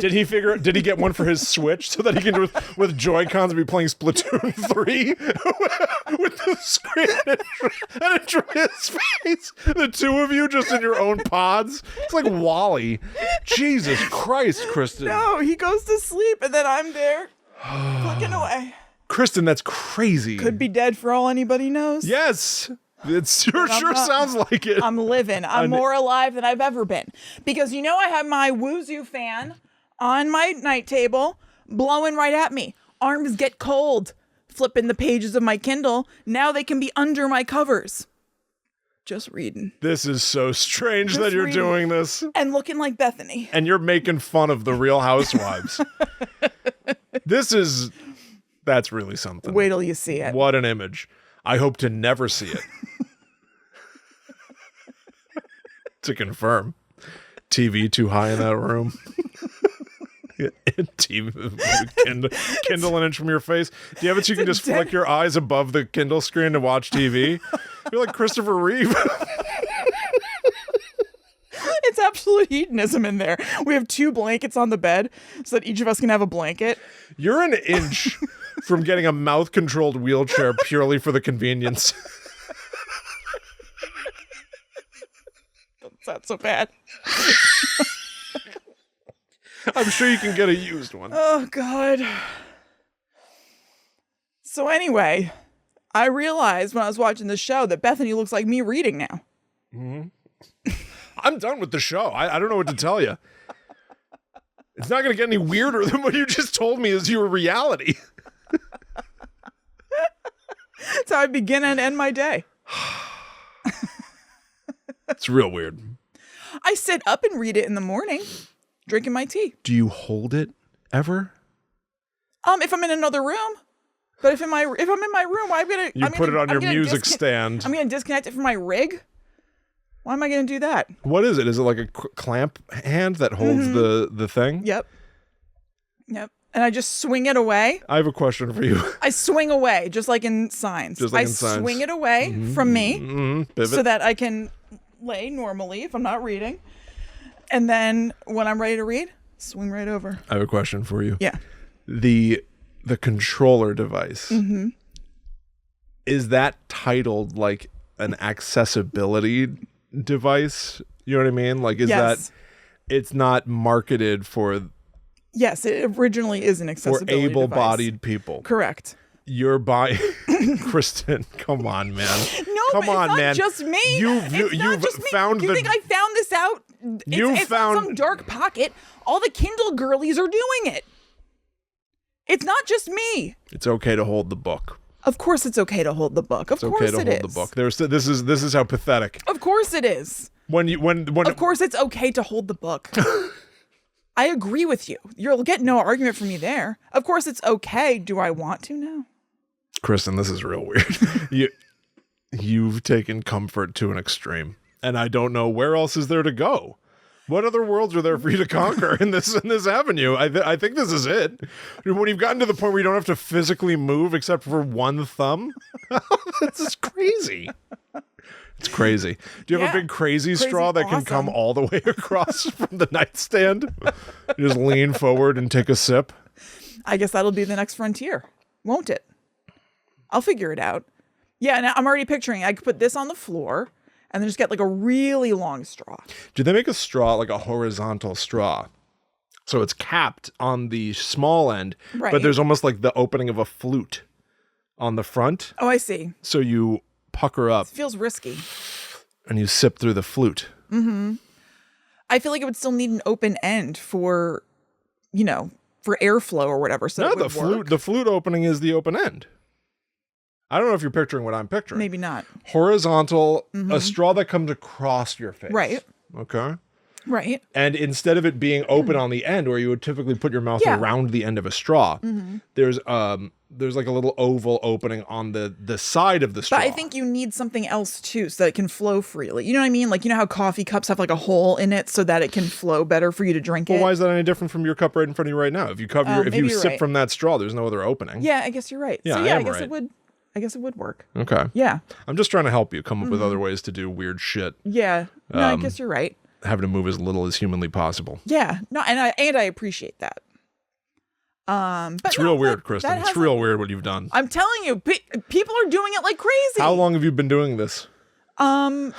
Speaker 2: Did he get one for his Switch so that he can do with Joy-Cons be playing Splatoon 3 with the screen and enjoy his face? The two of you just in your own pods. It's like Wall-E. Jesus Christ, Kristen.
Speaker 1: No, he goes to sleep and then I'm there clicking away.
Speaker 2: Kristen, that's crazy.
Speaker 1: Could be dead for all anybody knows.
Speaker 2: Yes. It sure sounds like it.
Speaker 1: I'm living. I'm more alive than I've ever been. Because I have my Woozu fan on my night table blowing right at me. Arms get cold. Flipping the pages of my Kindle. Now they can be under my covers. Just reading.
Speaker 2: This is so strange that you're doing this.
Speaker 1: And looking like Bethany.
Speaker 2: And you're making fun of the Real Housewives. That's really something.
Speaker 1: Wait till you see it.
Speaker 2: What an image. I hope to never see it. To confirm. TV too high in that room. TV, Kindle an inch from your face. Do you have it so you can just flick your eyes above the Kindle screen to watch TV? You're like Christopher Reeve.
Speaker 1: It's absolute hedonism in there. We have 2 blankets on the bed so that each of us can have a blanket.
Speaker 2: You're an inch from getting a mouth-controlled wheelchair purely for the convenience.
Speaker 1: That's not so bad.
Speaker 2: I'm sure you can get a used one.
Speaker 1: Oh, God. So anyway, I realized when I was watching the show that Bethany looks like me reading now.
Speaker 2: Mm-hmm. I'm done with the show. I don't know what to tell you. It's not going to get any weirder than what you just told me is your reality.
Speaker 1: That's how I begin and end my day.
Speaker 2: It's real weird.
Speaker 1: I sit up and read it in the morning, drinking my tea.
Speaker 2: Do you hold it ever?
Speaker 1: If I'm in another room. But if I'm in my room, I'm gonna
Speaker 2: put it on your music stand.
Speaker 1: I'm gonna disconnect it from my rig. Why am I gonna do that?
Speaker 2: What is it? Is it like a clamp hand that holds the thing?
Speaker 1: Yep. And I just swing it away.
Speaker 2: I have a question for you.
Speaker 1: I swing away, just like in Signs. I swing it away from me so that I can lay normally if I'm not reading. And then when I'm ready to read, swing right over.
Speaker 2: I have a question for you.
Speaker 1: Yeah.
Speaker 2: The controller device. Mm-hmm. Is that titled like an accessibility device? You know what I mean? Like, is that it's not marketed for? Yes,
Speaker 1: it originally is an accessibility
Speaker 2: for able-bodied people.
Speaker 1: Correct.
Speaker 2: You're buying, Kristen. Come on, man.
Speaker 1: No,
Speaker 2: come
Speaker 1: but
Speaker 2: on,
Speaker 1: it's
Speaker 2: man.
Speaker 1: not just me.
Speaker 2: You've found.
Speaker 1: You think I found this out? It's not some dark pocket. All the Kindle girlies are doing it. It's not just me.
Speaker 2: It's okay to hold the book.
Speaker 1: Of course, it's okay to hold the book. Of course, it is. It's okay to hold the book. This is how pathetic. Of course, it is.
Speaker 2: When
Speaker 1: of course, it's okay to hold the book. I agree with you. You'll get no argument from me there. Of course, it's okay. Do I want to now?
Speaker 2: Kristen, this is real weird. You've taken comfort to an extreme, and I don't know where else is there to go. What other worlds are there for you to conquer in this avenue? I think this is it. When you've gotten to the point where you don't have to physically move except for one thumb, this is crazy. It's crazy. Do you have a big crazy straw that can come all the way across from the nightstand? You just lean forward and take a sip.
Speaker 1: I guess that'll be the next frontier, won't it? I'll figure it out. Yeah, and I'm already picturing I could put this on the floor and then just get like a really long straw.
Speaker 2: Do they make a straw like a horizontal straw? So it's capped on the small end, but there's almost like the opening of a flute on the front.
Speaker 1: Oh, I see.
Speaker 2: So you pucker up.
Speaker 1: It feels risky.
Speaker 2: And you sip through the flute.
Speaker 1: Mm-hmm. I feel like it would still need an open end for airflow or whatever. So
Speaker 2: no, the flute opening is the open end. I don't know if you're picturing what I'm picturing.
Speaker 1: Maybe not.
Speaker 2: Horizontal, a straw that comes across your face.
Speaker 1: Right.
Speaker 2: Okay.
Speaker 1: Right.
Speaker 2: And instead of it being open on the end, where you would typically put your mouth around the end of a straw, there's like a little oval opening on the side of the straw.
Speaker 1: But I think you need something else too, so that it can flow freely. You know what I mean? Like, you know how coffee cups have like a hole in it so that it can flow better for you to drink it?
Speaker 2: Why is that any different from your cup right in front of you right now? If you if you sip from that straw, there's no other opening.
Speaker 1: Yeah, I guess you're right.
Speaker 2: Yeah,
Speaker 1: so
Speaker 2: I
Speaker 1: guess
Speaker 2: right.
Speaker 1: it would work.
Speaker 2: Okay.
Speaker 1: Yeah.
Speaker 2: I'm just trying to help you come up with other ways to do weird shit.
Speaker 1: Yeah. No, I guess you're right.
Speaker 2: Having to move as little as humanly possible.
Speaker 1: Yeah. No, and I appreciate that. But
Speaker 2: it's real weird, Kristen. It's real weird what you've done.
Speaker 1: I'm telling you, people are doing it like crazy.
Speaker 2: How long have you been doing this?
Speaker 1: Not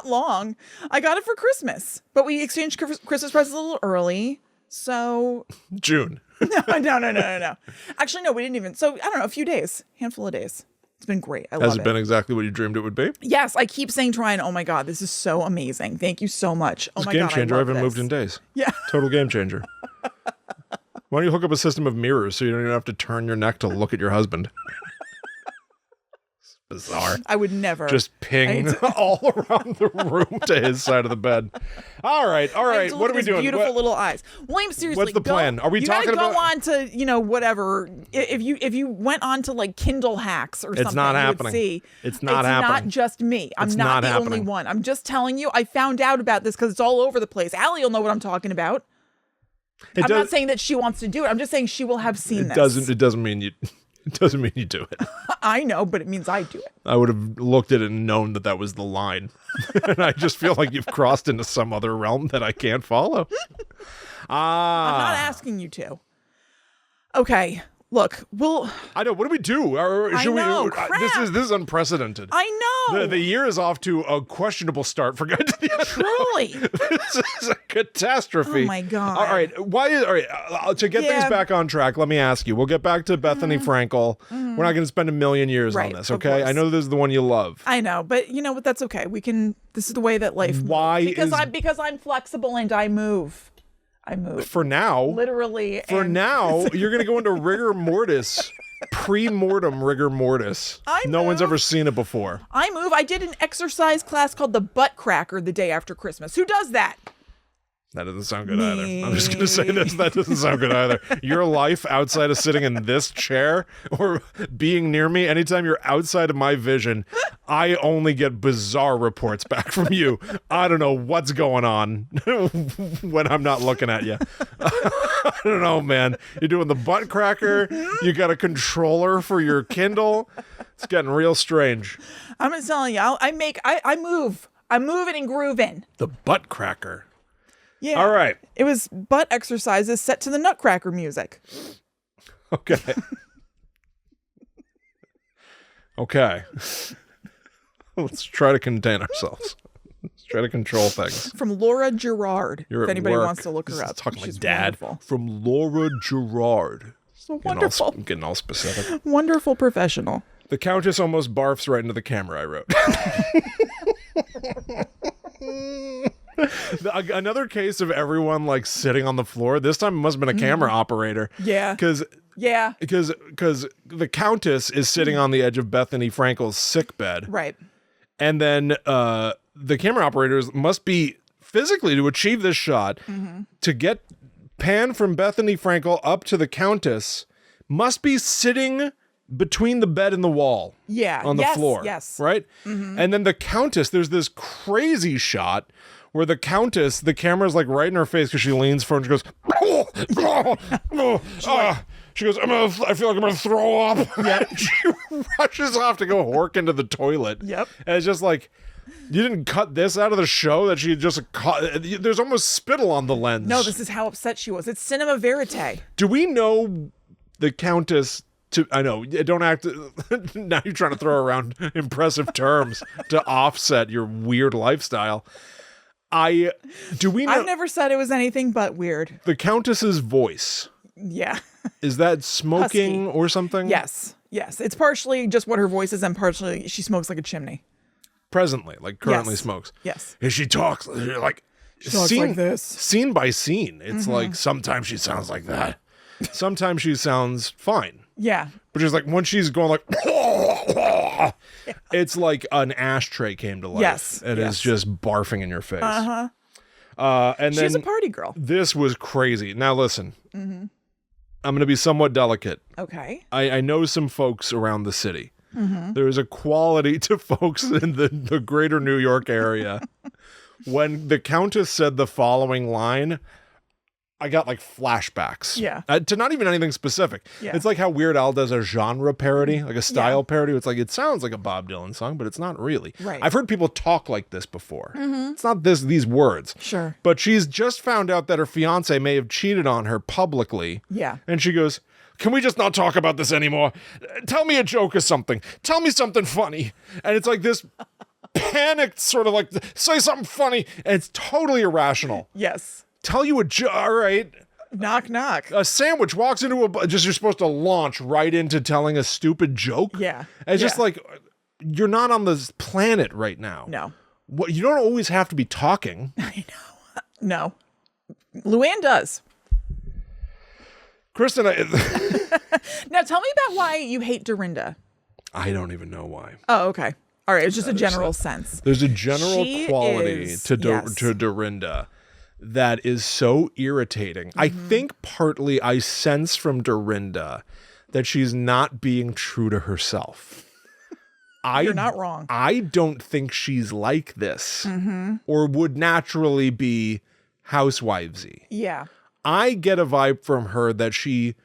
Speaker 1: long. I got it for Christmas, but we exchanged Christmas presents a little early. So
Speaker 2: June.
Speaker 1: No. Actually, no, we didn't even. So I don't know, a few days, handful of days. It's been great. I love it.
Speaker 2: Has it been exactly what you dreamed it would be?
Speaker 1: Yes, I keep saying to Ryan, "Oh my God, this is so amazing! Thank you so much." Oh my
Speaker 2: game
Speaker 1: God,
Speaker 2: changer.
Speaker 1: I
Speaker 2: I
Speaker 1: love
Speaker 2: haven't
Speaker 1: this.
Speaker 2: moved in days.
Speaker 1: Yeah,
Speaker 2: total game changer. Why don't you hook up a system of mirrors so you don't even have to turn your neck to look at your husband? It's bizarre.
Speaker 1: I would never.
Speaker 2: Just ping all around the room to his side of the bed. All right. What are we doing?
Speaker 1: Beautiful little eyes. William, seriously,
Speaker 2: what's the plan? Are we talking about?
Speaker 1: You gotta go on to whatever. If you went on to like Kindle hacks or something,
Speaker 2: it's not happening.
Speaker 1: See,
Speaker 2: it's not happening.
Speaker 1: It's not just me. I'm
Speaker 2: it's
Speaker 1: not the
Speaker 2: happening.
Speaker 1: only one. I'm just telling you. I found out about this because it's all over the place. Allie will know what I'm talking about. I'm not saying that she wants to do it. I'm just saying she will have seen this.
Speaker 2: It doesn't mean you. It doesn't mean you do it.
Speaker 1: I know, but it means I do it.
Speaker 2: I would have looked at it and known that was the line. And I just feel like you've crossed into some other realm that I can't follow.
Speaker 1: I'm not asking you to. Okay. Look,
Speaker 2: I know. What do we do?
Speaker 1: Crap.
Speaker 2: This is unprecedented.
Speaker 1: I know.
Speaker 2: The year is off to a questionable start for God.
Speaker 1: Truly.
Speaker 2: This is a catastrophe.
Speaker 1: Oh my God.
Speaker 2: All right. To get things back on track, let me ask you. We'll get back to Bethany Frankel. We're not going to spend a million years on this, okay? I know this is the one you love.
Speaker 1: I know, but you know what? That's okay. This is the way that life moves. Because I'm flexible and I move.
Speaker 2: For now.
Speaker 1: Literally.
Speaker 2: For now, you're going to go into rigor mortis. Pre-mortem rigor mortis. No one's ever seen it before.
Speaker 1: I move. I did an exercise class called the butt cracker the day after Christmas. Who does that?
Speaker 2: That doesn't sound good either. I'm just going to say this. That doesn't sound good either. Your life outside of sitting in this chair or being near me, anytime you're outside of my vision, I only get bizarre reports back from you. I don't know what's going on when I'm not looking at you. I don't know, man. You're doing the butt cracker. You got a controller for your Kindle. It's getting real strange.
Speaker 1: I'm just telling you, I move. I'm moving and grooving.
Speaker 2: The butt cracker.
Speaker 1: Yeah.
Speaker 2: All right.
Speaker 1: It was butt exercises set to the Nutcracker music.
Speaker 2: Okay. Okay. Let's try to contain ourselves. Let's try to control things.
Speaker 1: From Laura Gerard.
Speaker 2: You're
Speaker 1: if anybody wants to look her up.
Speaker 2: Talking
Speaker 1: She's
Speaker 2: like dad.
Speaker 1: Wonderful.
Speaker 2: From Laura Gerard.
Speaker 1: So wonderful.
Speaker 2: Getting all specific.
Speaker 1: Wonderful professional.
Speaker 2: The Countess almost barfs right into the camera, I wrote. Another case of everyone like sitting on the floor. This time it must have been a camera operator.
Speaker 1: Yeah.
Speaker 2: Because the Countess is sitting on the edge of Bethany Frankel's sick bed.
Speaker 1: Right.
Speaker 2: And then the camera operators must be physically to achieve this shot to get pan from Bethany Frankel up to the Countess must be sitting between the bed and the wall.
Speaker 1: Yeah.
Speaker 2: On the floor.
Speaker 1: Yes.
Speaker 2: Right? And then the Countess, there's this crazy shot where the Countess, the camera's like right in her face because she leans forward and she goes, she goes, I feel like I'm going to throw up. Yep. She rushes off to go hork into the toilet.
Speaker 1: Yep.
Speaker 2: And it's just like, you didn't cut this out of the show that she just caught. There's almost spittle on the lens.
Speaker 1: No, this is how upset she was. It's cinema verite.
Speaker 2: Do we know the Countess I know, don't act. Now you're trying to throw around impressive terms to offset your weird lifestyle. Do we know?
Speaker 1: I've never said it was anything but weird.
Speaker 2: The Countess's voice.
Speaker 1: Yeah.
Speaker 2: Is that smoking or something?
Speaker 1: Yes. Yes. It's partially just what her voice is and partially she smokes like a chimney.
Speaker 2: Presently, like currently smokes.
Speaker 1: Yes.
Speaker 2: And she talks like
Speaker 1: she talks like this.
Speaker 2: Scene by scene. It's like sometimes she sounds like that. Sometimes she sounds fine.
Speaker 1: Yeah.
Speaker 2: But she's like, when she's going like, it's like an ashtray came to life.
Speaker 1: Yes.
Speaker 2: And is just barfing in your face.
Speaker 1: Uh-huh.
Speaker 2: And
Speaker 1: She's a
Speaker 2: then
Speaker 1: party girl.
Speaker 2: this was crazy. Now listen, I'm going to be somewhat delicate.
Speaker 1: Okay.
Speaker 2: I know some folks around the city.
Speaker 1: Mm-hmm.
Speaker 2: There is a quality to folks in the greater New York area. When the Countess said the following line, I got like flashbacks.
Speaker 1: Yeah.
Speaker 2: To not even anything specific.
Speaker 1: Yeah.
Speaker 2: It's like how Weird Al does a genre parody, like a style parody. It's like, it sounds like a Bob Dylan song, but it's not really.
Speaker 1: Right.
Speaker 2: I've heard people talk like this before. It's not these words.
Speaker 1: Sure.
Speaker 2: But she's just found out that her fiance may have cheated on her publicly.
Speaker 1: Yeah.
Speaker 2: And she goes, can we just not talk about this anymore? Tell me a joke or something. Tell me something funny. And it's like this panicked sort of like, say something funny. And it's totally irrational.
Speaker 1: Yes.
Speaker 2: Tell you a joke. All right.
Speaker 1: Knock, knock.
Speaker 2: A sandwich walks into just you're supposed to launch right into telling a stupid joke.
Speaker 1: Yeah.
Speaker 2: And it's just like, you're not on this planet right now.
Speaker 1: No.
Speaker 2: What, you don't always have to be talking.
Speaker 1: I know. No. Luann does.
Speaker 2: Kristen,
Speaker 1: Now tell me about why you hate Dorinda.
Speaker 2: I don't even know why.
Speaker 1: Oh, okay. All right. It's just a general sense.
Speaker 2: There's a general
Speaker 1: She
Speaker 2: quality
Speaker 1: is-
Speaker 2: to
Speaker 1: yes.
Speaker 2: to Dorinda that is so irritating. I think partly I sense from Dorinda that she's not being true to herself.
Speaker 1: You're not wrong.
Speaker 2: I don't think she's like this or would naturally be housewivesy.
Speaker 1: Yeah.
Speaker 2: I get a vibe from her that she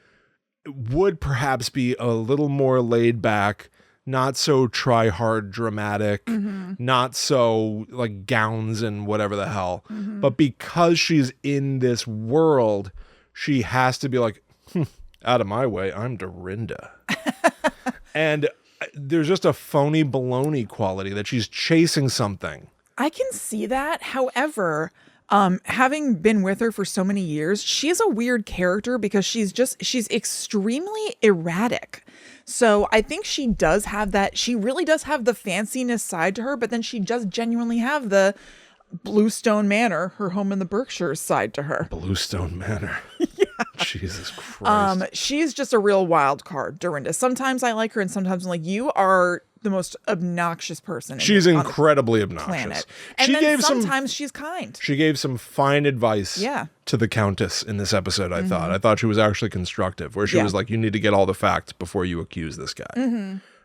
Speaker 2: would perhaps be a little more laid back, not so try hard dramatic, not so like gowns and whatever the hell. But because she's in this world, she has to be like, out of my way, I'm Dorinda. And there's just a phony baloney quality that she's chasing something.
Speaker 1: I can see that. However, having been with her for so many years, she's a weird character because she's extremely erratic. So I think she does have that. She really does have the fanciness side to her, but then she does genuinely have the Bluestone Manor, her home in the Berkshires side to her.
Speaker 2: Bluestone Manor. Jesus Christ.
Speaker 1: She's just a real wild card, Dorinda. Sometimes I like her and sometimes I'm like, you are the most obnoxious person.
Speaker 2: She's
Speaker 1: on the
Speaker 2: incredibly obnoxious.
Speaker 1: planet. And then sometimes she's kind.
Speaker 2: She gave some fine advice
Speaker 1: Yeah.
Speaker 2: to the Countess in this episode, I thought. I thought she was actually constructive, where she
Speaker 1: Yeah.
Speaker 2: was like, you need to get all the facts before you accuse this guy.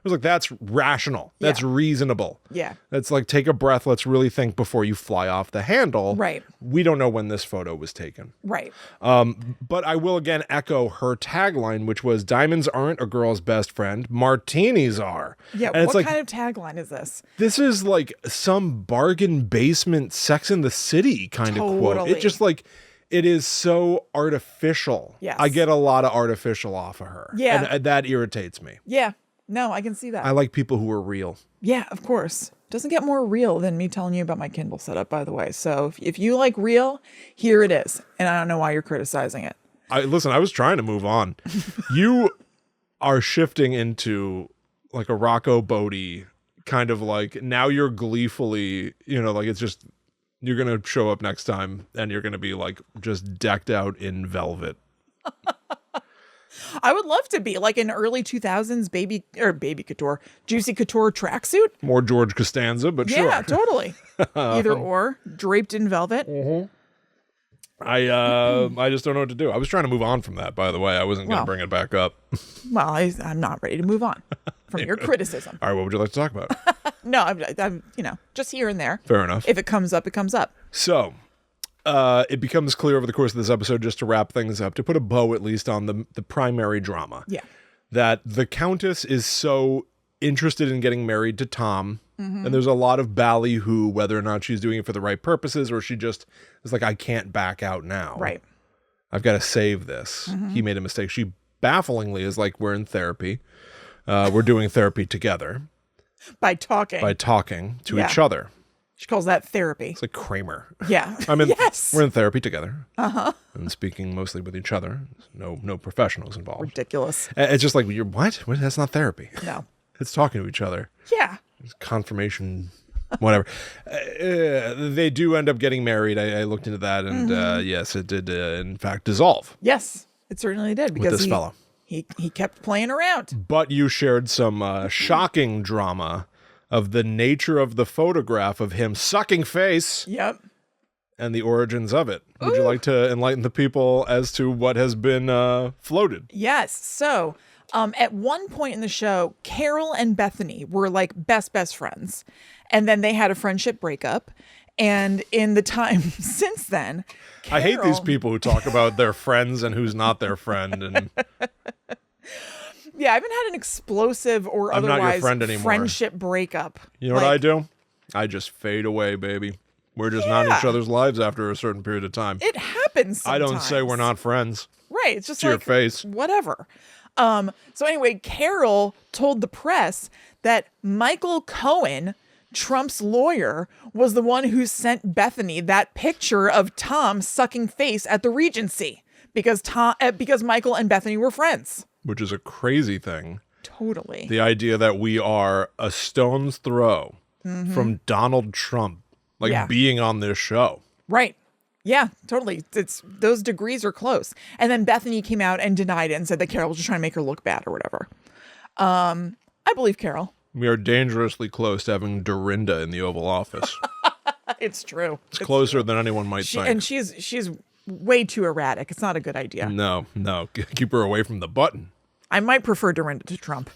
Speaker 2: I was like, that's rational. That's
Speaker 1: Yeah.
Speaker 2: reasonable.
Speaker 1: Yeah.
Speaker 2: That's like, take a breath. Let's really think before you fly off the handle.
Speaker 1: Right.
Speaker 2: We don't know when this photo was taken.
Speaker 1: Right.
Speaker 2: But I will again echo her tagline, which was, diamonds aren't a girl's best friend. Martinis are.
Speaker 1: Yeah.
Speaker 2: And it's
Speaker 1: What
Speaker 2: like,
Speaker 1: kind of tagline is this?
Speaker 2: this is like some bargain basement Sex in the City kind of quote.
Speaker 1: Totally.
Speaker 2: It just like, it is so artificial.
Speaker 1: Yes.
Speaker 2: I get a lot of artificial off of her.
Speaker 1: Yeah.
Speaker 2: And that irritates me.
Speaker 1: Yeah. No, I can see that.
Speaker 2: I like people who are real.
Speaker 1: Yeah, of course. Doesn't get more real than me telling you about my Kindle setup, by the way. So if you like real, here it is. And I don't know why you're criticizing it.
Speaker 2: Listen, I was trying to move on. You are shifting into like a Rocco Bodie kind of like, now you're gleefully, like it's just, you're going to show up next time and you're going to be like just decked out in velvet.
Speaker 1: I would love to be like an early 2000s baby couture, Juicy Couture tracksuit.
Speaker 2: More George Costanza, but
Speaker 1: Yeah,
Speaker 2: sure.
Speaker 1: totally. Either or, draped in velvet.
Speaker 2: I just don't know what to do. I was trying to move on from that, by the way. I wasn't going to
Speaker 1: Well.
Speaker 2: bring it back up.
Speaker 1: Well, I'm not ready to move on from your criticism.
Speaker 2: All right, what would you like to talk about?
Speaker 1: No, I'm just here and there.
Speaker 2: Fair enough.
Speaker 1: If it comes up, it comes up.
Speaker 2: So, it becomes clear over the course of this episode, just to wrap things up, to put a bow at least on the primary drama,
Speaker 1: Yeah.
Speaker 2: that the Countess is so interested in getting married to Tom, and there's a lot of ballyhoo whether or not she's doing it for the right purposes, or she just is like, I can't back out now.
Speaker 1: Right.
Speaker 2: I've got to save this. He made a mistake. She bafflingly is like, we're in therapy. We're doing therapy together
Speaker 1: By talking.
Speaker 2: by talking to
Speaker 1: Yeah.
Speaker 2: each other.
Speaker 1: She calls that therapy.
Speaker 2: It's like Kramer.
Speaker 1: Yeah.
Speaker 2: I mean,
Speaker 1: yes.
Speaker 2: we're in therapy together. And speaking mostly with each other. No professionals involved.
Speaker 1: Ridiculous.
Speaker 2: It's just like, you're what? That's not therapy.
Speaker 1: No.
Speaker 2: It's talking to each other.
Speaker 1: Yeah.
Speaker 2: It's confirmation, whatever. They do end up getting married. I looked into that, and yes, it did in fact dissolve.
Speaker 1: Yes, it certainly did because
Speaker 2: this fella.
Speaker 1: He kept playing around.
Speaker 2: But you shared some shocking drama of the nature of the photograph of him sucking face
Speaker 1: Yep.
Speaker 2: and the origins of it. Would you like to enlighten the people as to what has been floated?
Speaker 1: Yes. So at one point in the show, Carol and Bethany were like best friends. And then they had a friendship breakup. And in the time since then,
Speaker 2: I hate these people who talk about their friends and who's not their friend. And
Speaker 1: yeah, I haven't had an explosive or
Speaker 2: I'm not your
Speaker 1: otherwise
Speaker 2: friend anymore.
Speaker 1: friendship breakup.
Speaker 2: You know what I do? I just fade away, baby. We're just not in each other's lives after a certain period of time.
Speaker 1: It happens sometimes.
Speaker 2: I don't say we're not friends.
Speaker 1: Right. It's just
Speaker 2: to
Speaker 1: like,
Speaker 2: your face.
Speaker 1: Whatever. So anyway, Carol told the press that Michael Cohen, Trump's lawyer, was the one who sent Bethany that picture of Tom sucking face at the Regency because Michael and Bethany were friends.
Speaker 2: Which is a crazy thing.
Speaker 1: Totally.
Speaker 2: The idea that we are a stone's throw from Donald Trump, being on this show.
Speaker 1: Right. Yeah, totally. Those degrees are close. And then Bethany came out and denied it and said that Carol was just trying to make her look bad or whatever. I believe Carol.
Speaker 2: We are dangerously close to having Dorinda in the Oval Office.
Speaker 1: It's true.
Speaker 2: It's closer than anyone might think.
Speaker 1: And she's way too erratic. It's not a good idea.
Speaker 2: No. Keep her away from the button.
Speaker 1: I might prefer Dorinda to Trump.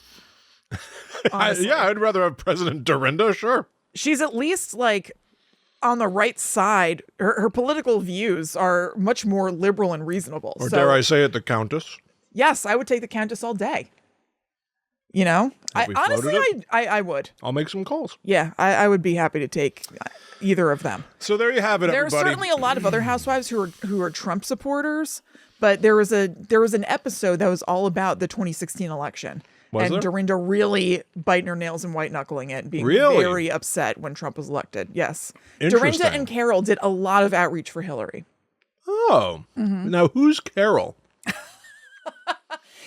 Speaker 2: I'd rather have President Dorinda, sure.
Speaker 1: She's at least like on the right side. Her political views are much more liberal and reasonable.
Speaker 2: Or dare I say it, the Countess?
Speaker 1: Yes, I would take the Countess all day. You know, I would.
Speaker 2: I'll make some calls.
Speaker 1: Yeah, I would be happy to take either of them.
Speaker 2: So there you have it, everybody.
Speaker 1: There are certainly a lot of other housewives who are Trump supporters, but there was an episode that was all about the 2016 election.
Speaker 2: Was there?
Speaker 1: Dorinda really biting her nails and white knuckling it and being
Speaker 2: Really?
Speaker 1: very upset when Trump was elected. Yes.
Speaker 2: Interesting.
Speaker 1: Dorinda and Carol did a lot of outreach for Hillary.
Speaker 2: Oh. Now who's Carol?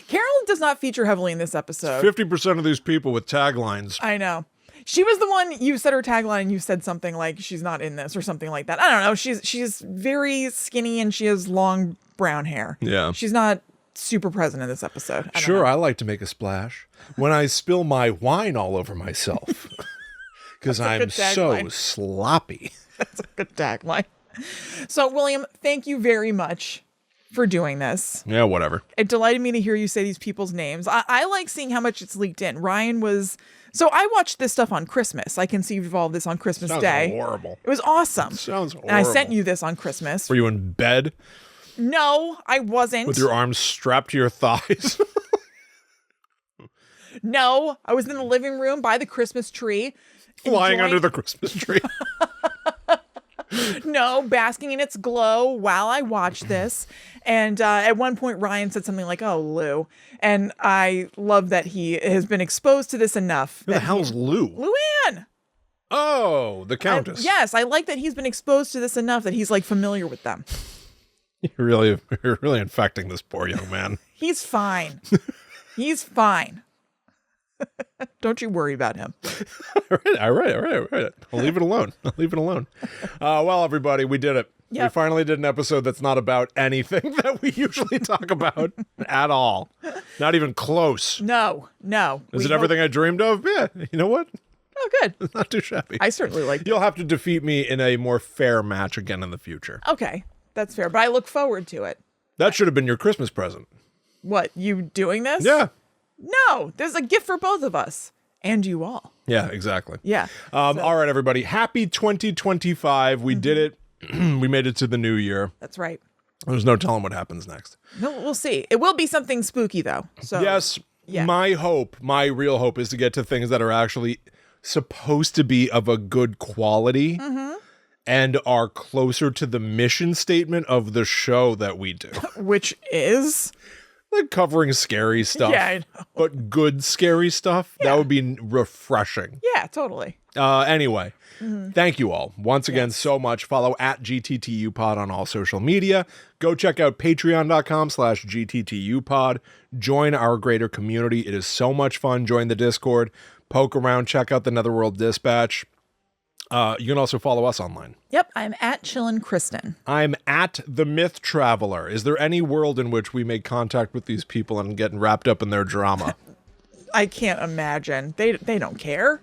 Speaker 1: Carol does not feature heavily in this episode.
Speaker 2: 50% of these people with taglines.
Speaker 1: I know. She was the one, you said her tagline and you said something like she's not in this or something like that. I don't know. She's very skinny and she has long brown hair.
Speaker 2: Yeah.
Speaker 1: She's not super present in this episode.
Speaker 2: Sure, I like to make a splash when I spill my wine all over myself because I'm so sloppy.
Speaker 1: That's a good tagline. So, William, thank you very much for doing this.
Speaker 2: Yeah, whatever.
Speaker 1: It delighted me to hear you say these people's names. I like seeing how much it's leaked in. Ryan was... So I watched this stuff on Christmas. I conceived of all of this on Christmas Day.
Speaker 2: Sounds horrible.
Speaker 1: It was awesome.
Speaker 2: Sounds horrible.
Speaker 1: And I sent you this on Christmas.
Speaker 2: Were you in bed?
Speaker 1: No, I wasn't.
Speaker 2: With your arms strapped to your thighs?
Speaker 1: No, I was in the living room by the Christmas tree.
Speaker 2: Flying under the Christmas tree.
Speaker 1: No, basking in its glow while I watched this. And at one point, Ryan said something like, "Oh, Lou." And I love that he has been exposed to this enough.
Speaker 2: Who the hell's Lou?
Speaker 1: Luann.
Speaker 2: Oh, the Countess.
Speaker 1: Yes, I like that he's been exposed to this enough that he's like familiar with them.
Speaker 2: You're really infecting this poor young man.
Speaker 1: He's fine. He's fine. Don't you worry about him.
Speaker 2: All right. I'll leave it alone. Well, everybody, we did it.
Speaker 1: Yep.
Speaker 2: We finally did an episode that's not about anything that we usually talk about at all. Not even close.
Speaker 1: No.
Speaker 2: Is it everything I dreamed of? Yeah. You know what?
Speaker 1: Oh, good.
Speaker 2: It's not too shabby.
Speaker 1: I certainly like it.
Speaker 2: You'll have to defeat me in a more fair match again in the future.
Speaker 1: Okay, that's fair. But I look forward to it.
Speaker 2: That should have been your Christmas present.
Speaker 1: What, you doing this?
Speaker 2: Yeah.
Speaker 1: No, there's a gift for both of us. And you all.
Speaker 2: Yeah, exactly.
Speaker 1: Yeah.
Speaker 2: All right, everybody. Happy 2025. We did it. We made it to the new year.
Speaker 1: That's right.
Speaker 2: There's no telling what happens next.
Speaker 1: No, we'll see. It will be something spooky, though. So
Speaker 2: yes.
Speaker 1: Yeah.
Speaker 2: My real hope is to get to things that are actually supposed to be of a good quality and are closer to the mission statement of the show that we do.
Speaker 1: Which is?
Speaker 2: Like covering scary stuff.
Speaker 1: Yeah, I know.
Speaker 2: But good scary stuff. Yeah. That would be refreshing.
Speaker 1: Yeah, totally.
Speaker 2: Anyway, thank you all once again so much. Follow at GTTUpod on all social media. Go check out patreon.com/GTTUpod. Join our greater community. It is so much fun. Join the Discord. Poke around. Check out the Netherworld Dispatch. You can also follow us online.
Speaker 1: Yep, I'm at Chillin' Kristen.
Speaker 2: I'm at The Myth Traveler. Is there any world in which we make contact with these people and get wrapped up in their drama?
Speaker 1: I can't imagine. They don't care.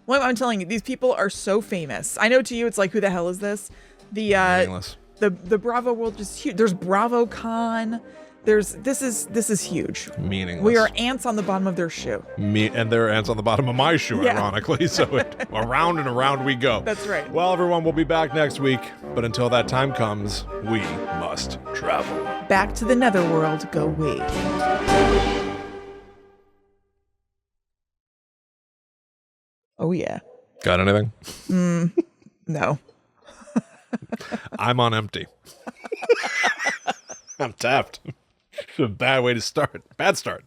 Speaker 1: Well, I'm telling you, these people are so famous. I know to you it's like, who the hell is this? The
Speaker 2: Meaningless.
Speaker 1: the Bravo world is huge. There's BravoCon. This is huge.
Speaker 2: Meaningless.
Speaker 1: We are ants on the bottom of their shoe.
Speaker 2: And there are ants on the bottom of my shoe,
Speaker 1: Yeah.
Speaker 2: ironically. So around and around we go.
Speaker 1: That's right.
Speaker 2: Well, everyone, we'll be back next week. But until that time comes, we must travel.
Speaker 1: Back to the netherworld go we. Oh yeah.
Speaker 2: Got anything?
Speaker 1: No.
Speaker 2: I'm on empty. I'm tapped. A bad way to start. Bad start.